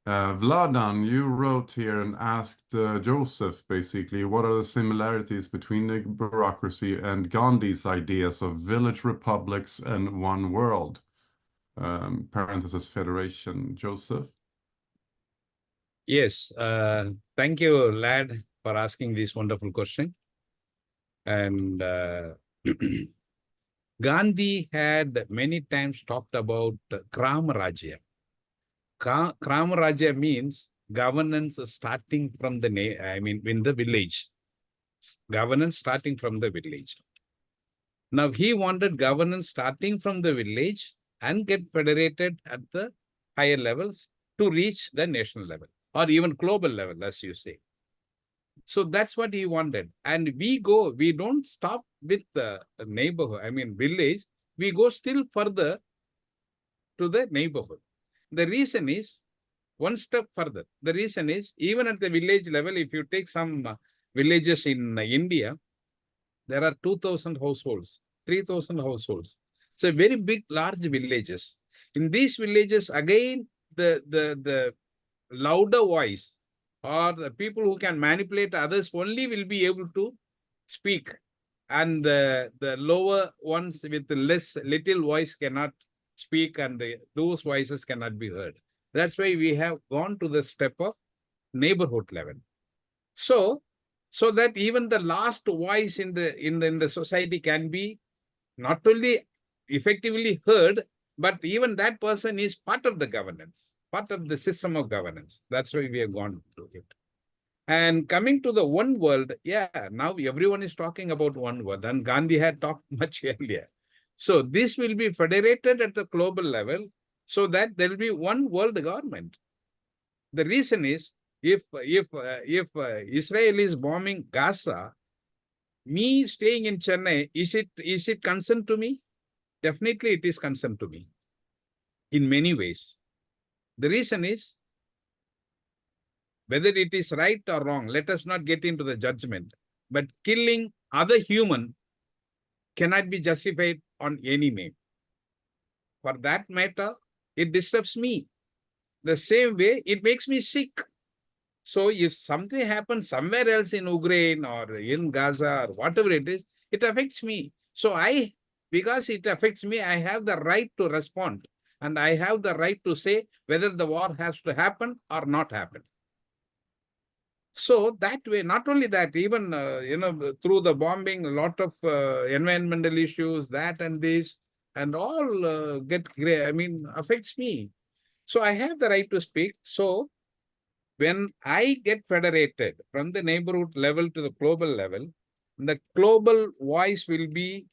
Speaker 1: Vladan, you wrote here and asked Joseph, basically, what are the similarities between the bureaucracy and Gandhi's ideas of village republics and one world? Parenthesis federation. Joseph?
Speaker 3: Yes, thank you, lad, for asking this wonderful question. And Gandhi had many times talked about Gram Rajya. Gram Rajya means governance starting from the in the village. Governance starting from the village. Now he wanted governance starting from the village and get federated at the higher levels to reach the national level or even global level, as you say. So that's what he wanted. And we don't stop with the neighborhood, village. We go still further to the neighborhood. The reason is one step further. The reason is even at the village level, if you take some villages in India, there are 2,000 households, 3,000 households. So very big, large villages. In these villages, again, the louder voice or the people who can manipulate others only will be able to speak. And the lower ones with little voice cannot speak, and those voices cannot be heard. That's why we have gone to the step of neighborhood level. So that even the last voice in the society can be not only effectively heard, but even that person is part of the governance, part of the system of governance. That's why we have gone to it. And coming to the one world, yeah, now everyone is talking about one world, and Gandhi had talked much earlier. So this will be federated at the global level so that there will be one world government. The reason is, if Israel is bombing Gaza, me staying in Chennai, is it concern to me? Definitely it is concern to me in many ways. The reason is, whether it is right or wrong, let us not get into the judgment, but killing other human cannot be justified on any name. For that matter, it disturbs me. The same way, it makes me sick. So if something happens somewhere else in Ukraine or in Gaza or whatever it is, it affects me. So because it affects me, I have the right to respond. And I have the right to say whether the war has to happen or not happen. So that way, not only that, even, through the bombing, a lot of environmental issues, that and this, and all affects me. So I have the right to speak. So when I get federated from the neighborhood level to the global level, the global voice will be,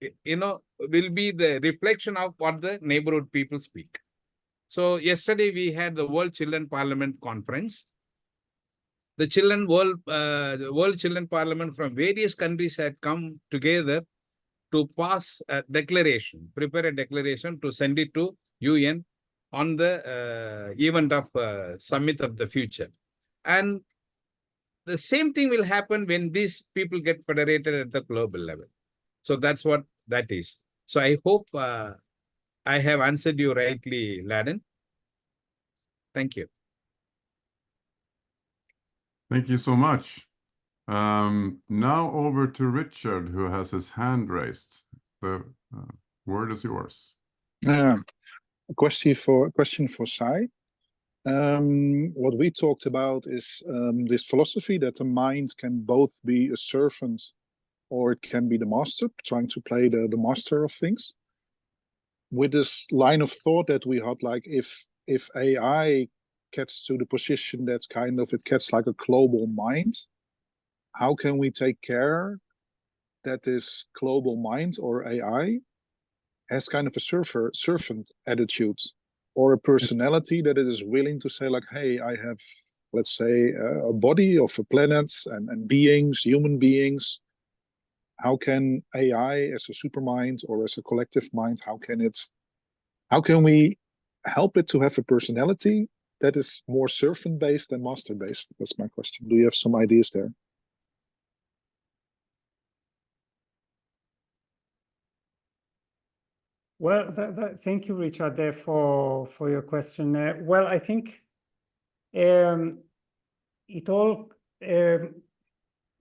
Speaker 3: the reflection of what the neighborhood people speak. So yesterday we had the World Children Parliament Conference. The World Children Parliament from various countries had come together to pass a declaration, prepare a declaration to send it to UN on the event of Summit of the Future. And the same thing will happen when these people get federated at the global level. So that's what that is. So I hope I have answered you rightly, Laden. Thank you.
Speaker 1: Thank you so much. Now over to Richard, who has his hand raised. The word is yours.
Speaker 7: A question for Sai. What we talked about is this philosophy that the mind can both be a servant or it can be the master, trying to play the master of things. With this line of thought that we had, like if AI gets to the position that's it gets like a global mind, how can we take care that this global mind or AI has kind of a servant attitude or a personality that it is willing to say, like, hey, I have, let's say, a body of a planet and beings, human beings. How can AI as a supermind or as a collective mind, how can we help it to have a personality that is more servant-based than master-based? That's my question. Do you have some ideas there?
Speaker 4: Well, thank you, Richard, for your question. Well, I think it all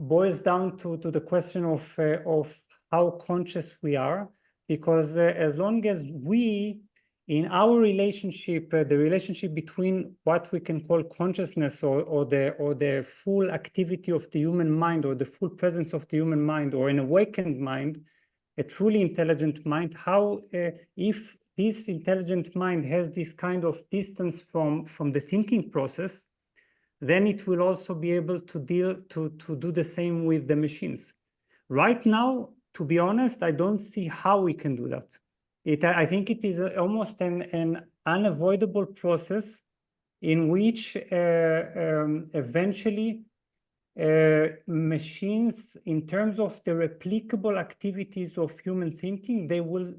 Speaker 4: boils down to the question of how conscious we are, because as long as we, in our relationship, the relationship between what we can call consciousness or the full activity of the human mind, or the full presence of the human mind, or an awakened mind, a truly intelligent mind, how if this intelligent mind has this kind of distance from the thinking process, then it will also be able to do the same with the machines. Right now, to be honest, I don't see how we can do that. I think it is almost an unavoidable process in which eventually machines, in terms of the replicable activities of human thinking, they will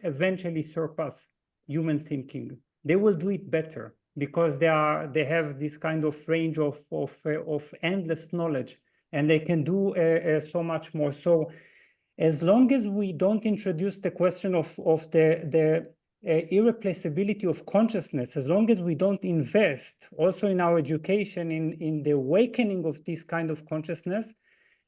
Speaker 4: eventually surpass human thinking. They will do it better because they have this kind of range of endless knowledge, and they can do so much more. So as long as we don't introduce the question of the irreplaceability of consciousness, as long as we don't invest also in our education in the awakening of this kind of consciousness,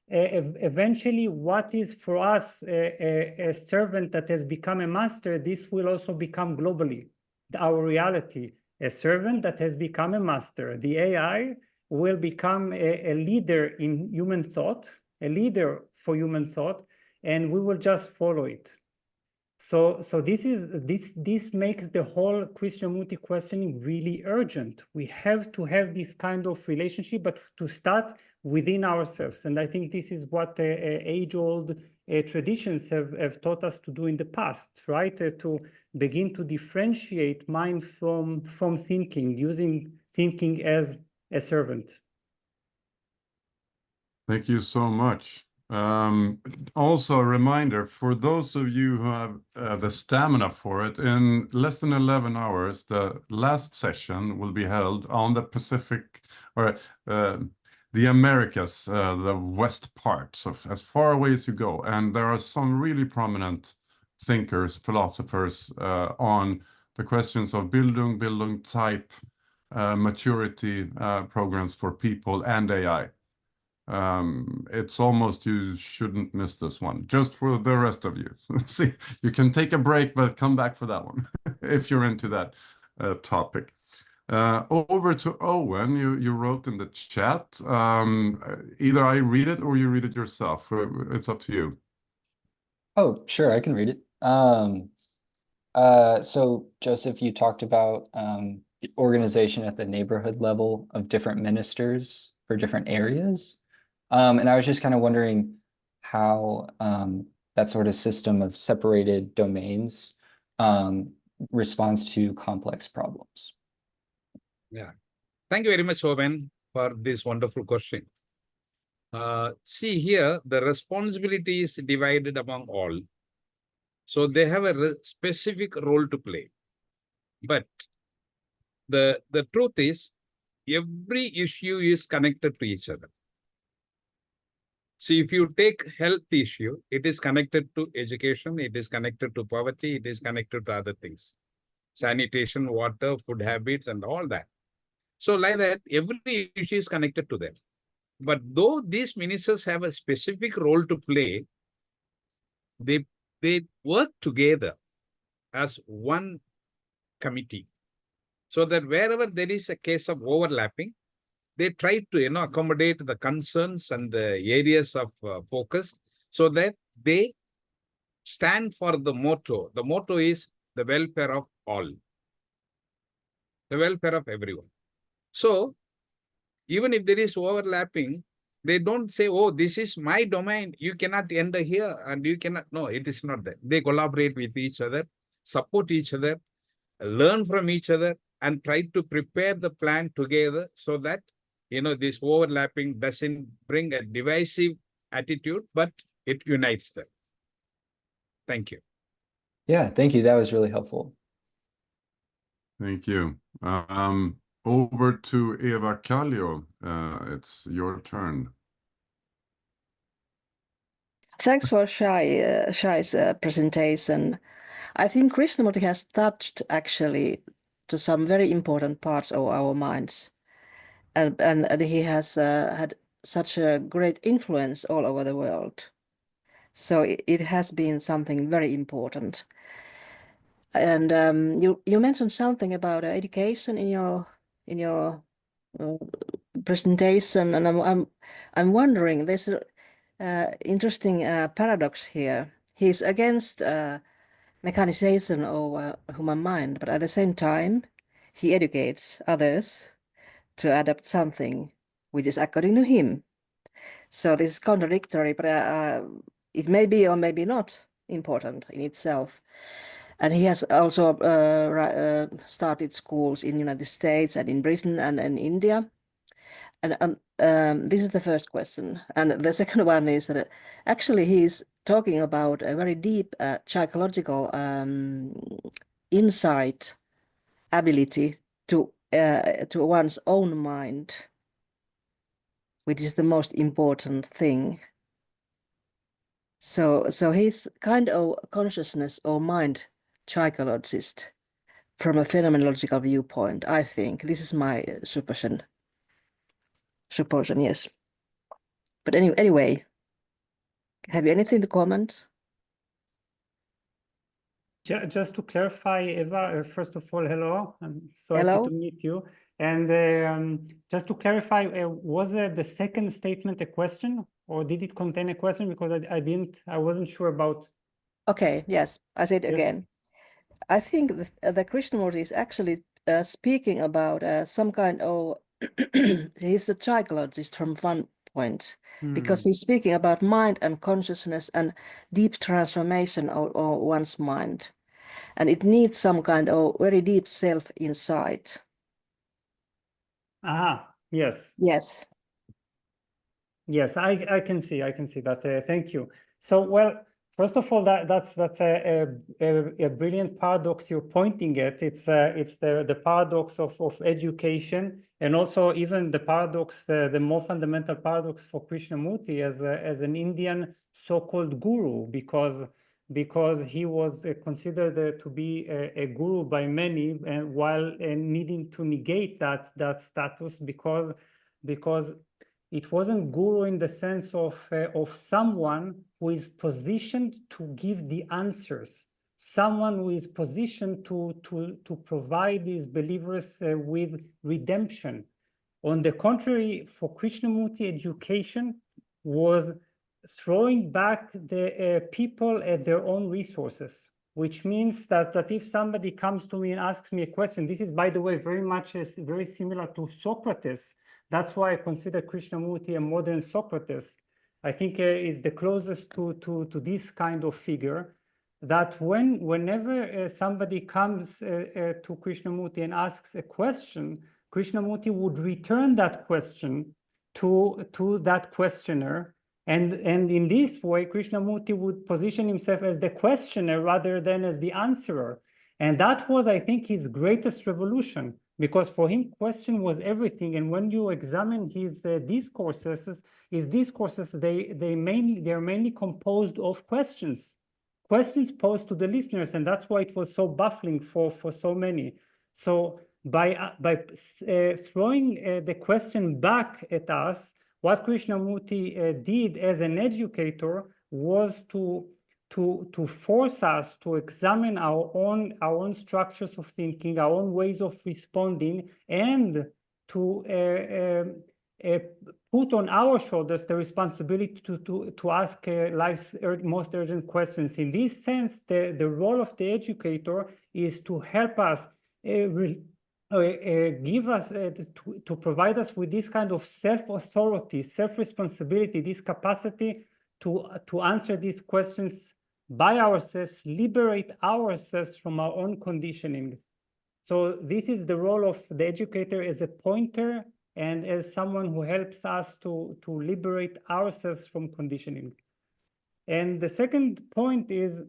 Speaker 4: eventually what is for us a servant that has become a master, this will also become globally our reality. A servant that has become a master, the AI will become a leader in human thought, a leader for human thought, and we will just follow it. So this makes the whole Krishnamurti questioning really urgent. We have to have this kind of relationship, but to start within ourselves. And I think this is what age-old traditions have taught us to do in the past, right? To begin to differentiate mind from thinking, using thinking as a servant.
Speaker 1: Thank you so much. Also a reminder for those of you who have the stamina for it, in less than 11 hours, the last session will be held on the Pacific, or the Americas, the west parts of as far away as you go. And there are some really prominent thinkers, philosophers on the questions of Bildung type maturity programs for people and AI. It's almost, you shouldn't miss this one, just for the rest of you. See, you can take a break, but come back for that one if you're into that topic. Over to Owen, you wrote in the chat. Either I read it or you read it yourself. It's up to you.
Speaker 8: Oh, sure, I can read it. So Joseph, you talked about the organization at the neighborhood level of different ministers for different areas. And I was just kind of wondering how that sort of system of separated domains responds to complex problems.
Speaker 3: Yeah. Thank you very much, Owen, for this wonderful question. See here, the responsibility is divided among all. So they have a specific role to play. But the truth is, every issue is connected to each other. See, if you take health issue, it is connected to education, it is connected to poverty, it is connected to other things. Sanitation, water, food habits, and all that. So like that, every issue is connected to them. But though these ministers have a specific role to play, they work together as one committee. So that wherever there is a case of overlapping, they try to accommodate the concerns and the areas of focus so that they stand for the motto. The motto is the welfare of all, the welfare of everyone. So even if there is overlapping, they don't say, oh, this is my domain, you cannot enter here and you cannot. No, it is not that. They collaborate with each other, support each other, learn from each other, and try to prepare the plan together so that this overlapping doesn't bring a divisive attitude, but it unites them. Thank you.
Speaker 8: Yeah, thank you. That was really helpful.
Speaker 1: Thank you. Over to Eva Kallio. It's your turn.
Speaker 9: Thanks for Shai's presentation. I think Krishnamurti has touched actually to some very important parts of our minds, and he has had such a great influence all over the world. So it has been something very important. And you mentioned something about education in your uh, presentation, and I'm wondering, there's a interesting paradox here. He's against mechanization of human mind, but at the same time, he educates others to adapt something which is according to him. So this is contradictory, but it may be or maybe not important in itself. And he has also started schools in the United States and in Britain and in India. And this is the first question. And the second one is that actually he's talking about a very deep psychological insight ability to one's own mind, which is the most important thing. So he's kind of consciousness or mind psychologist from a phenomenological viewpoint, I think. This is my supposition, yes. But anyway, have you anything to comment?
Speaker 4: Just to clarify, Eva, first of all, hello. I'm so
Speaker 9: Hello.
Speaker 4: happy to meet you. And just to clarify, was the second statement a question, or did it contain a question? Because I wasn't sure about.
Speaker 9: Okay, yes, I said
Speaker 4: Yes.
Speaker 9: again. I think the Krishnamurti is actually speaking about some kind of, he's a psychologist from one point, because he's speaking about mind and consciousness and deep transformation of one's mind. And it needs some kind of very deep self-insight.
Speaker 4: Yes.
Speaker 9: Yes.
Speaker 4: Yes, I can see that. Thank you. So, well, first of all, that's a brilliant paradox you're pointing at. It's the paradox of education, and also even the paradox, the more fundamental paradox for Krishnamurti as an Indian so-called guru, because he was considered to be a guru by many, and while needing to negate that status because it wasn't guru in the sense of someone who is positioned to give the answers, someone who is positioned to provide these believers with redemption. On the contrary, for Krishnamurti, education was throwing back the people at their own resources, which means that if somebody comes to me and asks me a question, this is, by the way, very similar to Socrates. That's why I consider Krishnamurti a modern Socrates. I think is the closest to this kind of figure, that whenever somebody comes to Krishnamurti and asks a question, Krishnamurti would return that question to that questioner. And in this way, Krishnamurti would position himself as the questioner rather than as the answerer. And that was, I think, his greatest revolution, because for him, question was everything. And when you examine his discourses, they're mainly composed of questions posed to the listeners, and that's why it was so baffling for so many. So by throwing the question back at us, what Krishnamurti did as an educator was to force us to examine our own structures of thinking, our own ways of responding, and to put on our shoulders the responsibility to ask life's most urgent questions. In this sense, the role of the educator is to help us give us to provide us with this kind of self-authority, self-responsibility, this capacity to answer these questions by ourselves, liberate ourselves from our own conditioning. So this is the role of the educator as a pointer and as someone who helps us to liberate ourselves from conditioning. And the second point is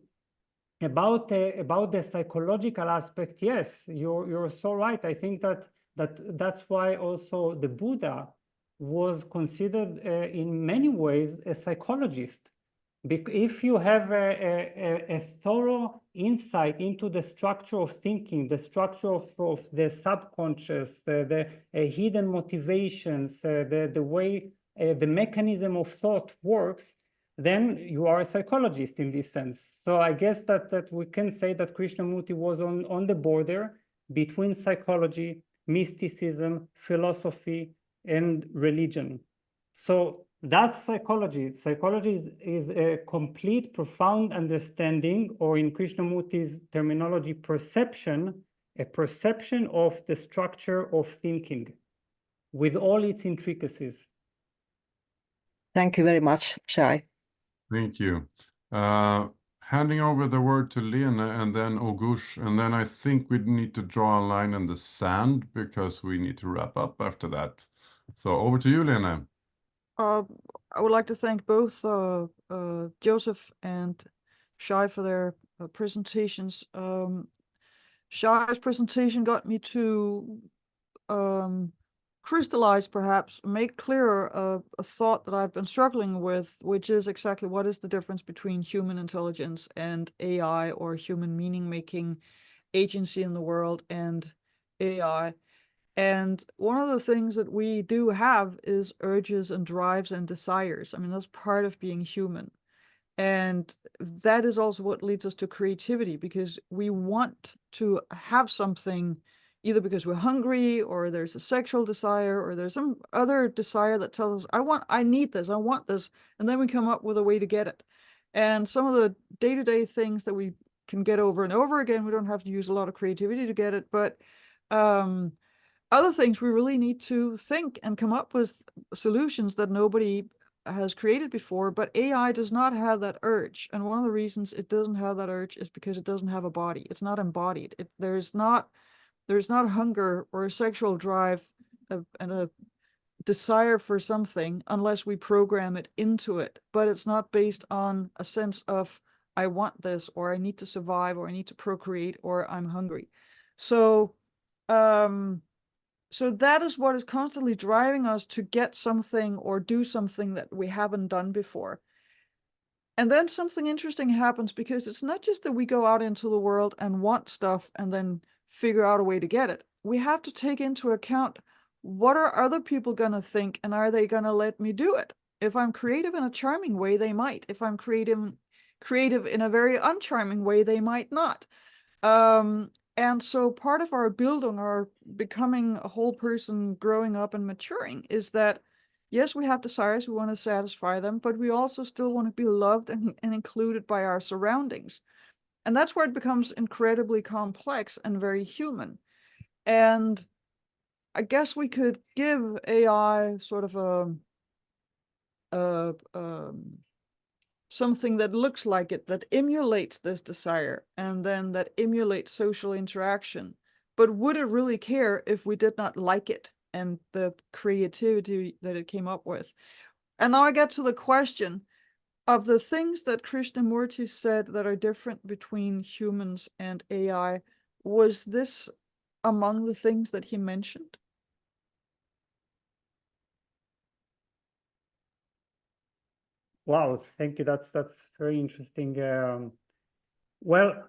Speaker 4: about the psychological aspect, yes, you're so right. I think that's why also the Buddha was considered in many ways a psychologist. If you have a thorough insight into the structure of thinking, the structure of the subconscious, the hidden motivations, the way the mechanism of thought works, then you are a psychologist in this sense. So I guess that we can say that Krishnamurti was on the border between psychology, mysticism, philosophy, and religion. So that's psychology. Psychology is a complete, profound understanding, or in Krishnamurti's terminology, perception, a perception of the structure of thinking with all its intricacies.
Speaker 9: Thank you very much, Shai.
Speaker 1: Thank you. Handing over the word to Lena and then Ogush, and then I think we need to draw a line in the sand because we need to wrap up after that. So over to you, Lena.
Speaker 2: I would like to thank both Joseph and Shai for their presentations. Shai's presentation got me to crystallize, perhaps, make clearer a thought that I've been struggling with, which is exactly what is the difference between human intelligence and AI, or human meaning-making agency in the world and AI. And one of the things that we do have is urges and drives and desires. I mean, that's part of being human. And that is also what leads us to creativity, because we want to have something, either because we're hungry, or there's a sexual desire, or there's some other desire that tells us, I need this, I want this. And then we come up with a way to get it. And some of the day-to-day things that we can get over and over again, we don't have to use a lot of creativity to get it, but other things we really need to think and come up with solutions that nobody has created before. But AI does not have that urge. And one of the reasons it doesn't have that urge is because it doesn't have a body. It's not embodied. There's not hunger or a sexual drive and a desire for something unless we program it into it. But it's not based on a sense of, I want this, or I need to survive, or I need to procreate, or I'm hungry. So that is what is constantly driving us to get something or do something that we haven't done before. And then something interesting happens, because it's not just that we go out into the world and want stuff and then figure out a way to get it. We have to take into account, what are other people going to think, and are they going to let me do it? If I'm creative in a charming way, they might. If I'm creative in a very uncharming way, they might not. And so part of our building, our becoming a whole person, growing up and maturing, is that, yes, we have desires, we want to satisfy them, but we also still want to be loved and included by our surroundings. And that's where it becomes incredibly complex and very human. And I guess we could give AI sort of something that looks like it, that emulates this desire, and then that emulates social interaction. But would it really care if we did not like it and the creativity that it came up with? And now I get to the question of the things that Krishnamurti said that are different between humans and AI. Was this among the things that he mentioned?
Speaker 4: Wow, thank you. That's very interesting. Well,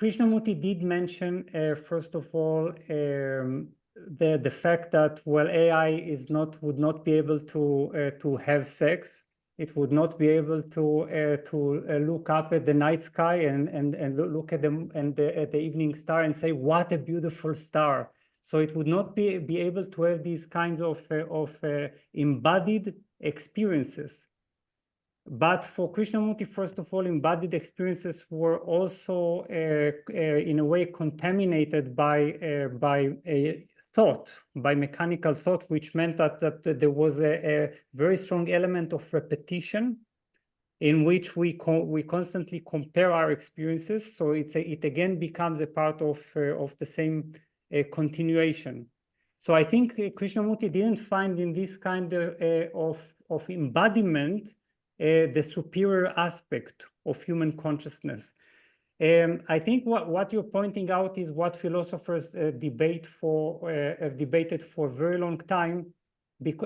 Speaker 4: Krishnamurti did mention, first of all, the fact that, well, AI would not be able to have sex. It would not be able to look up at the night sky and look at the evening star and say, what a beautiful star. So it would not be able to have these kinds of embodied experiences. But for Krishnamurti, first of all, embodied experiences were also in a way contaminated by thought, by mechanical thought, which meant that there was a very strong element of repetition, in which we constantly compare our experiences. So it again becomes a part of the same continuation. So I think Krishnamurti didn't find in this kind of embodiment the superior aspect of human consciousness. I think what you're pointing out is what philosophers have debated for a very long time,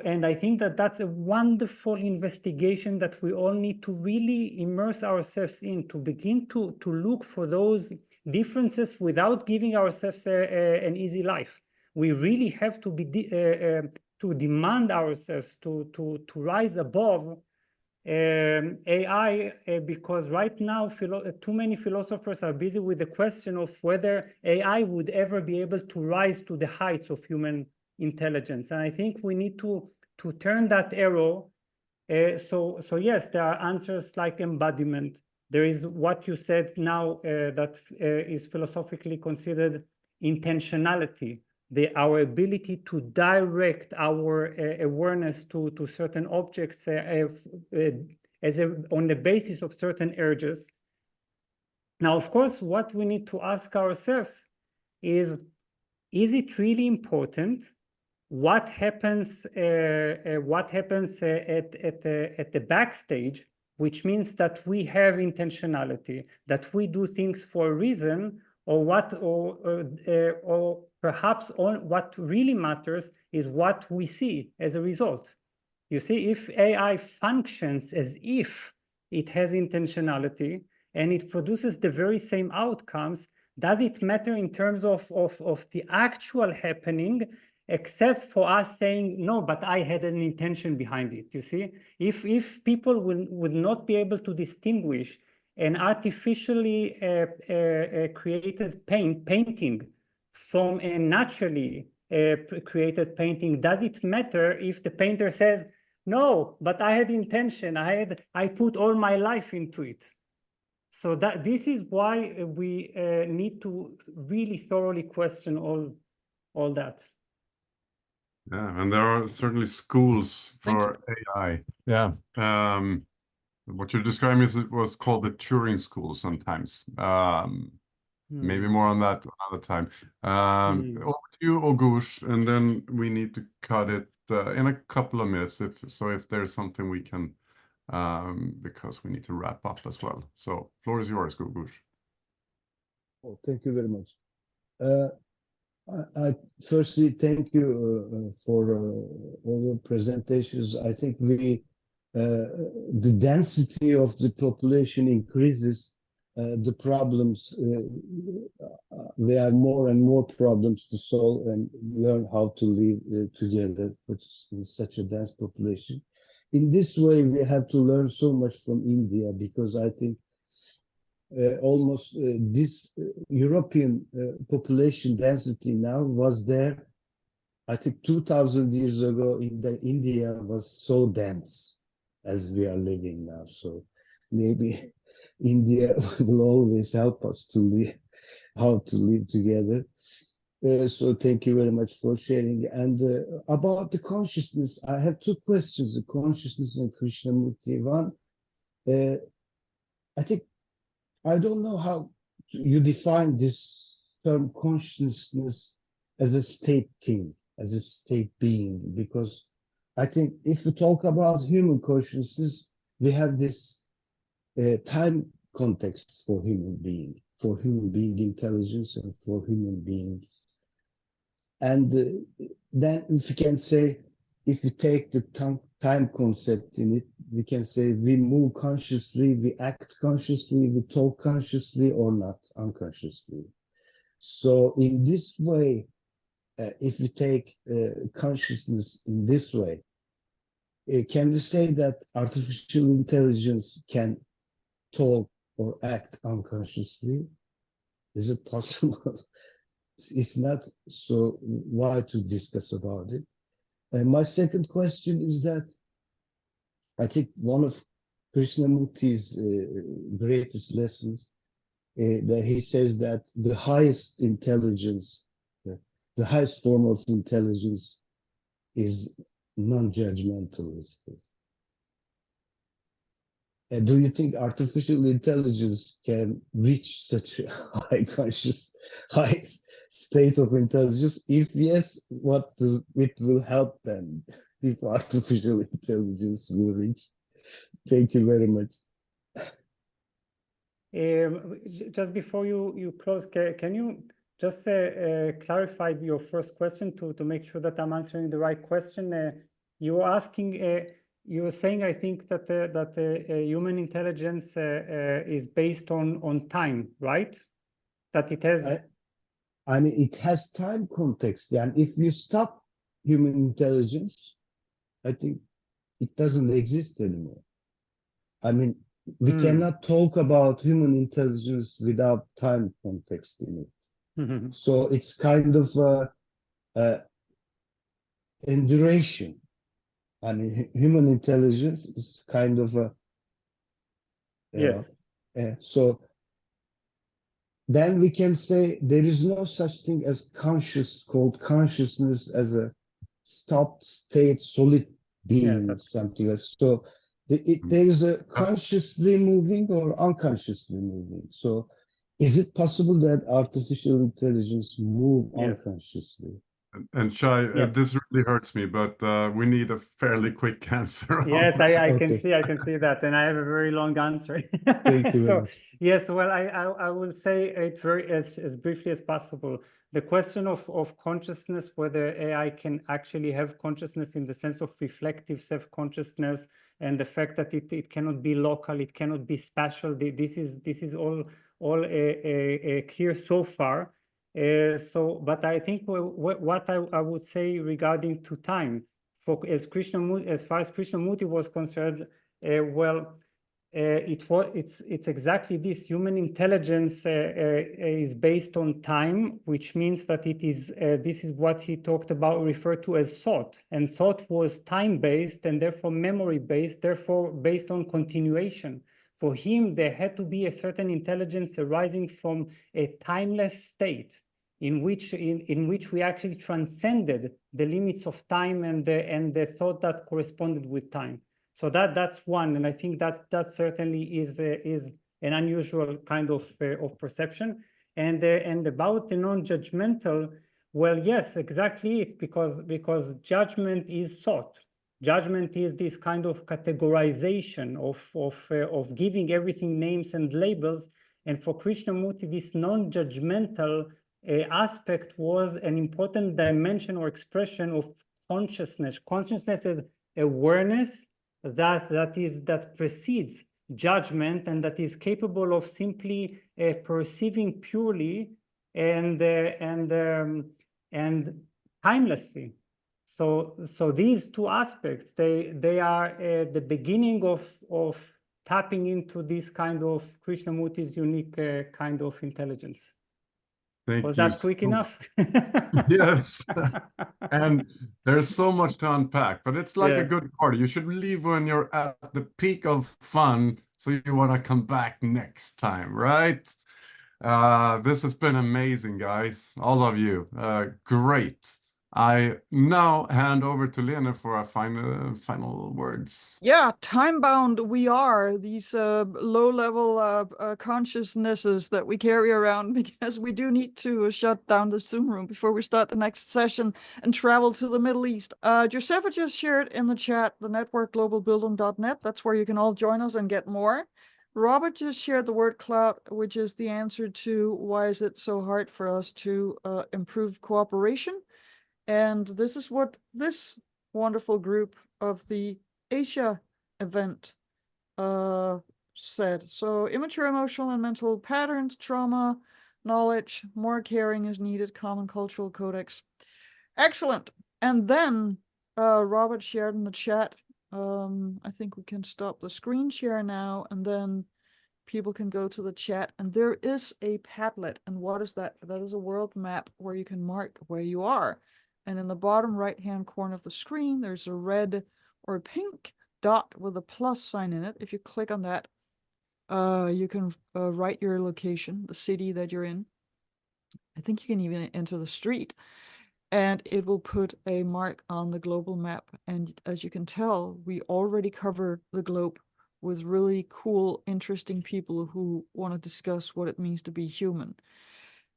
Speaker 4: and I think that that's a wonderful investigation that we all need to really immerse ourselves in, to begin to look for those differences without giving ourselves an easy life. We really have to be to demand ourselves to rise above AI, because right now too many philosophers are busy with the question of whether AI would ever be able to rise to the heights of human intelligence. And I think we need to turn that arrow. So yes, there are answers like embodiment. There is what you said now that is philosophically considered intentionality, our ability to direct our awareness to certain objects on the basis of certain urges. Now, of course, what we need to ask ourselves is it really important? What happens at the backstage, which means that we have intentionality, that we do things for a reason, or perhaps what really matters is what we see as a result. You see, if AI functions as if it has intentionality and it produces the very same outcomes, does it matter in terms of the actual happening, except for us saying, no, but I had an intention behind it, you see? If people would not be able to distinguish an artificially created painting from a naturally created painting, does it matter if the painter says, no, but I had intention, I put all my life into it? So this is why we need to really thoroughly question all that.
Speaker 1: Yeah, and there are certainly schools for AI. Yeah. What you're describing is it was called the Turing School sometimes. Maybe more on that another time. Over to you, Ogush, and then we need to cut it in a couple of minutes. If there's something we can, because we need to wrap up as well. So, floor is yours, Ogush.
Speaker 10: Oh, thank you very much. I firstly thank you for all your presentations. I think the density of the population increases. The problems, there are more and more problems to solve and learn how to live together in such a dense population. In this way, we have to learn so much from India, because I think almost this European population density now was there. I think 2000 years ago, India was so dense as we are living now. So maybe India will always help us to live, how to live together. So thank you very much for sharing. And about the consciousness, I have two questions: the consciousness and Krishnamurti. One, I think I don't know how you define this term consciousness as a state thing, as a state being, because I think if we talk about human consciousness, we have this time context for human being intelligence, and for human beings. And then if you can say, if we take the time concept in it, we can say we move consciously, we act consciously, we talk consciously or not, unconsciously. So in this way, if we take consciousness in this way, can we say that artificial intelligence can talk or act unconsciously? Is it possible? It's not, so why to discuss about it? And my second question is that I think one of Krishnamurti's greatest lessons, that he says that the highest intelligence, the highest form of intelligence is non-judgmental. Do you think artificial intelligence can reach such a high state of intelligence? If yes, it will help them if artificial intelligence will reach? Thank you very much.
Speaker 4: Just before you close, can you just clarify your first question to make sure that I'm answering the right question? You were asking, you were saying, I think that human intelligence is based on time, right? That it has.
Speaker 10: I mean, it has time context. And if you stop human intelligence, I think it doesn't exist anymore. I mean, we cannot talk about human intelligence without time context in it. So it's kind of in duration. I mean, human intelligence is kind of a,
Speaker 4: Yes.
Speaker 10: So then we can say there is no such thing as called consciousness as a stopped state, solid being,
Speaker 4: Yes,
Speaker 10: something else. So there is a consciously moving or unconsciously moving. So is it possible that artificial intelligence move unconsciously?
Speaker 1: And Shai,
Speaker 4: Yes.
Speaker 1: this really hurts me, but we need a fairly quick answer.
Speaker 4: Yes,
Speaker 1: on
Speaker 4: I
Speaker 1: that.
Speaker 4: can see that, and I have a very long answer.
Speaker 10: Thank you very much.
Speaker 4: Yes, well, I will say it very as briefly as possible. The question of consciousness, whether AI can actually have consciousness in the sense of reflective self-consciousness, and the fact that it cannot be local, it cannot be spatial. This is all clear so far. But I think what I would say regarding to time, as far as Krishnamurti was concerned, it's exactly this. Human intelligence is based on time, which means that it is this is what he talked about, referred to as thought, and thought was time-based and therefore memory-based, therefore based on continuation. For him, there had to be a certain intelligence arising from a timeless state, in which we actually transcended the limits of time and the thought that corresponded with time. So that's one, and I think that certainly is an unusual kind of perception. And about the non-judgmental, well, yes, exactly it, because judgment is thought. Judgment is this kind of categorization of giving everything names and labels. And for Krishnamurti, this non-judgmental aspect was an important dimension or expression of consciousness. Consciousness is awareness that precedes judgment, and that is capable of simply perceiving purely and timelessly. So these two aspects, they are the beginning of tapping into this kind of Krishnamurti's unique kind of intelligence. Was that quick enough?
Speaker 1: Yes. And there's so much to unpack, but it's like a
Speaker 4: Yes.
Speaker 1: good party. You should leave when you're at the peak of fun, so you want to come back next time, right? This has been amazing, guys. All of you. Great. I now hand over to Lena for our final words.
Speaker 2: Yeah, time-bound we are, these low-level consciousnesses that we carry around, because we do need to shut down the Zoom room before we start the next session and travel to the Middle East. Josefa just shared in the chat the network globalbildung.net. That's where you can all join us and get more. Robert just shared the word cloud, which is the answer to why is it so hard for us to improve cooperation. And this is what this wonderful group of the Asia event said. So immature emotional and mental patterns, trauma, knowledge, more caring is needed, common cultural codex. Excellent. And then Robert shared in the chat. I think we can stop the screen share now, and then people can go to the chat, and there is a Padlet. And what is that? That is a world map where you can mark where you are. And in the bottom right-hand corner of the screen, there's a red or a pink dot with a plus sign in it. If you click on that, you can write your location, the city that you're in. I think you can even enter the street, and it will put a mark on the global map. And as you can tell, we already cover the globe with really cool, interesting people who want to discuss what it means to be human.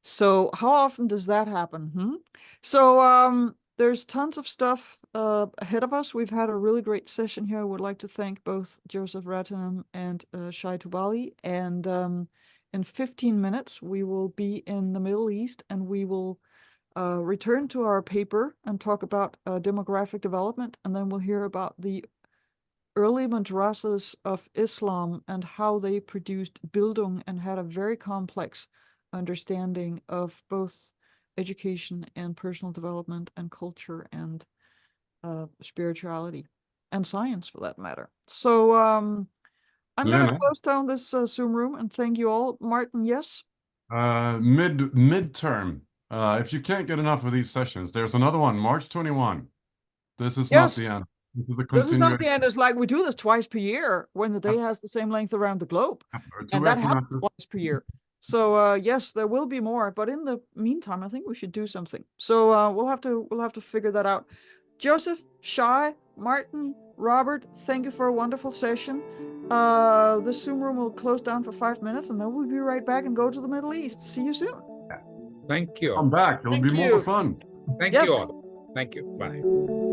Speaker 2: So how often does that happen? So there's tons of stuff ahead of us. We've had a really great session here. I would like to thank both Joseph Rattinam and Shai Tubali. And in 15 minutes, we will be in the Middle East, and we will return to our paper and talk about demographic development. And then we'll hear about the early madrasas of Islam and how they produced Bildung and had a very complex understanding of both education and personal development and culture and spirituality and science for that matter. So I'm going to
Speaker 1: Lena?
Speaker 2: close down this Zoom room and thank you all. Martin, yes?
Speaker 1: Midterm. If you can't get enough of these sessions, there's another one, March 21. This is not the
Speaker 2: Yes.
Speaker 1: end. This is a
Speaker 2: This is not the
Speaker 1: continuation.
Speaker 2: end. It's like we do this twice per year when the day has the same length around the globe.
Speaker 1: Or
Speaker 2: And
Speaker 1: two
Speaker 2: that happens
Speaker 1: equinoxes.
Speaker 2: twice per year. So yes, there will be more, but in the meantime, I think we should do something. So we'll have to figure that out. Joseph, Shai, Martin, Robert, thank you for a wonderful session. This Zoom room will close down for 5 minutes, and then we'll be right back and go to the Middle East. See you soon.
Speaker 3: Thank you.
Speaker 1: Come back. It'll
Speaker 2: Thank
Speaker 1: be more
Speaker 2: you.
Speaker 1: fun.
Speaker 3: Thank
Speaker 2: Yes.
Speaker 3: you all. Thank you. Bye.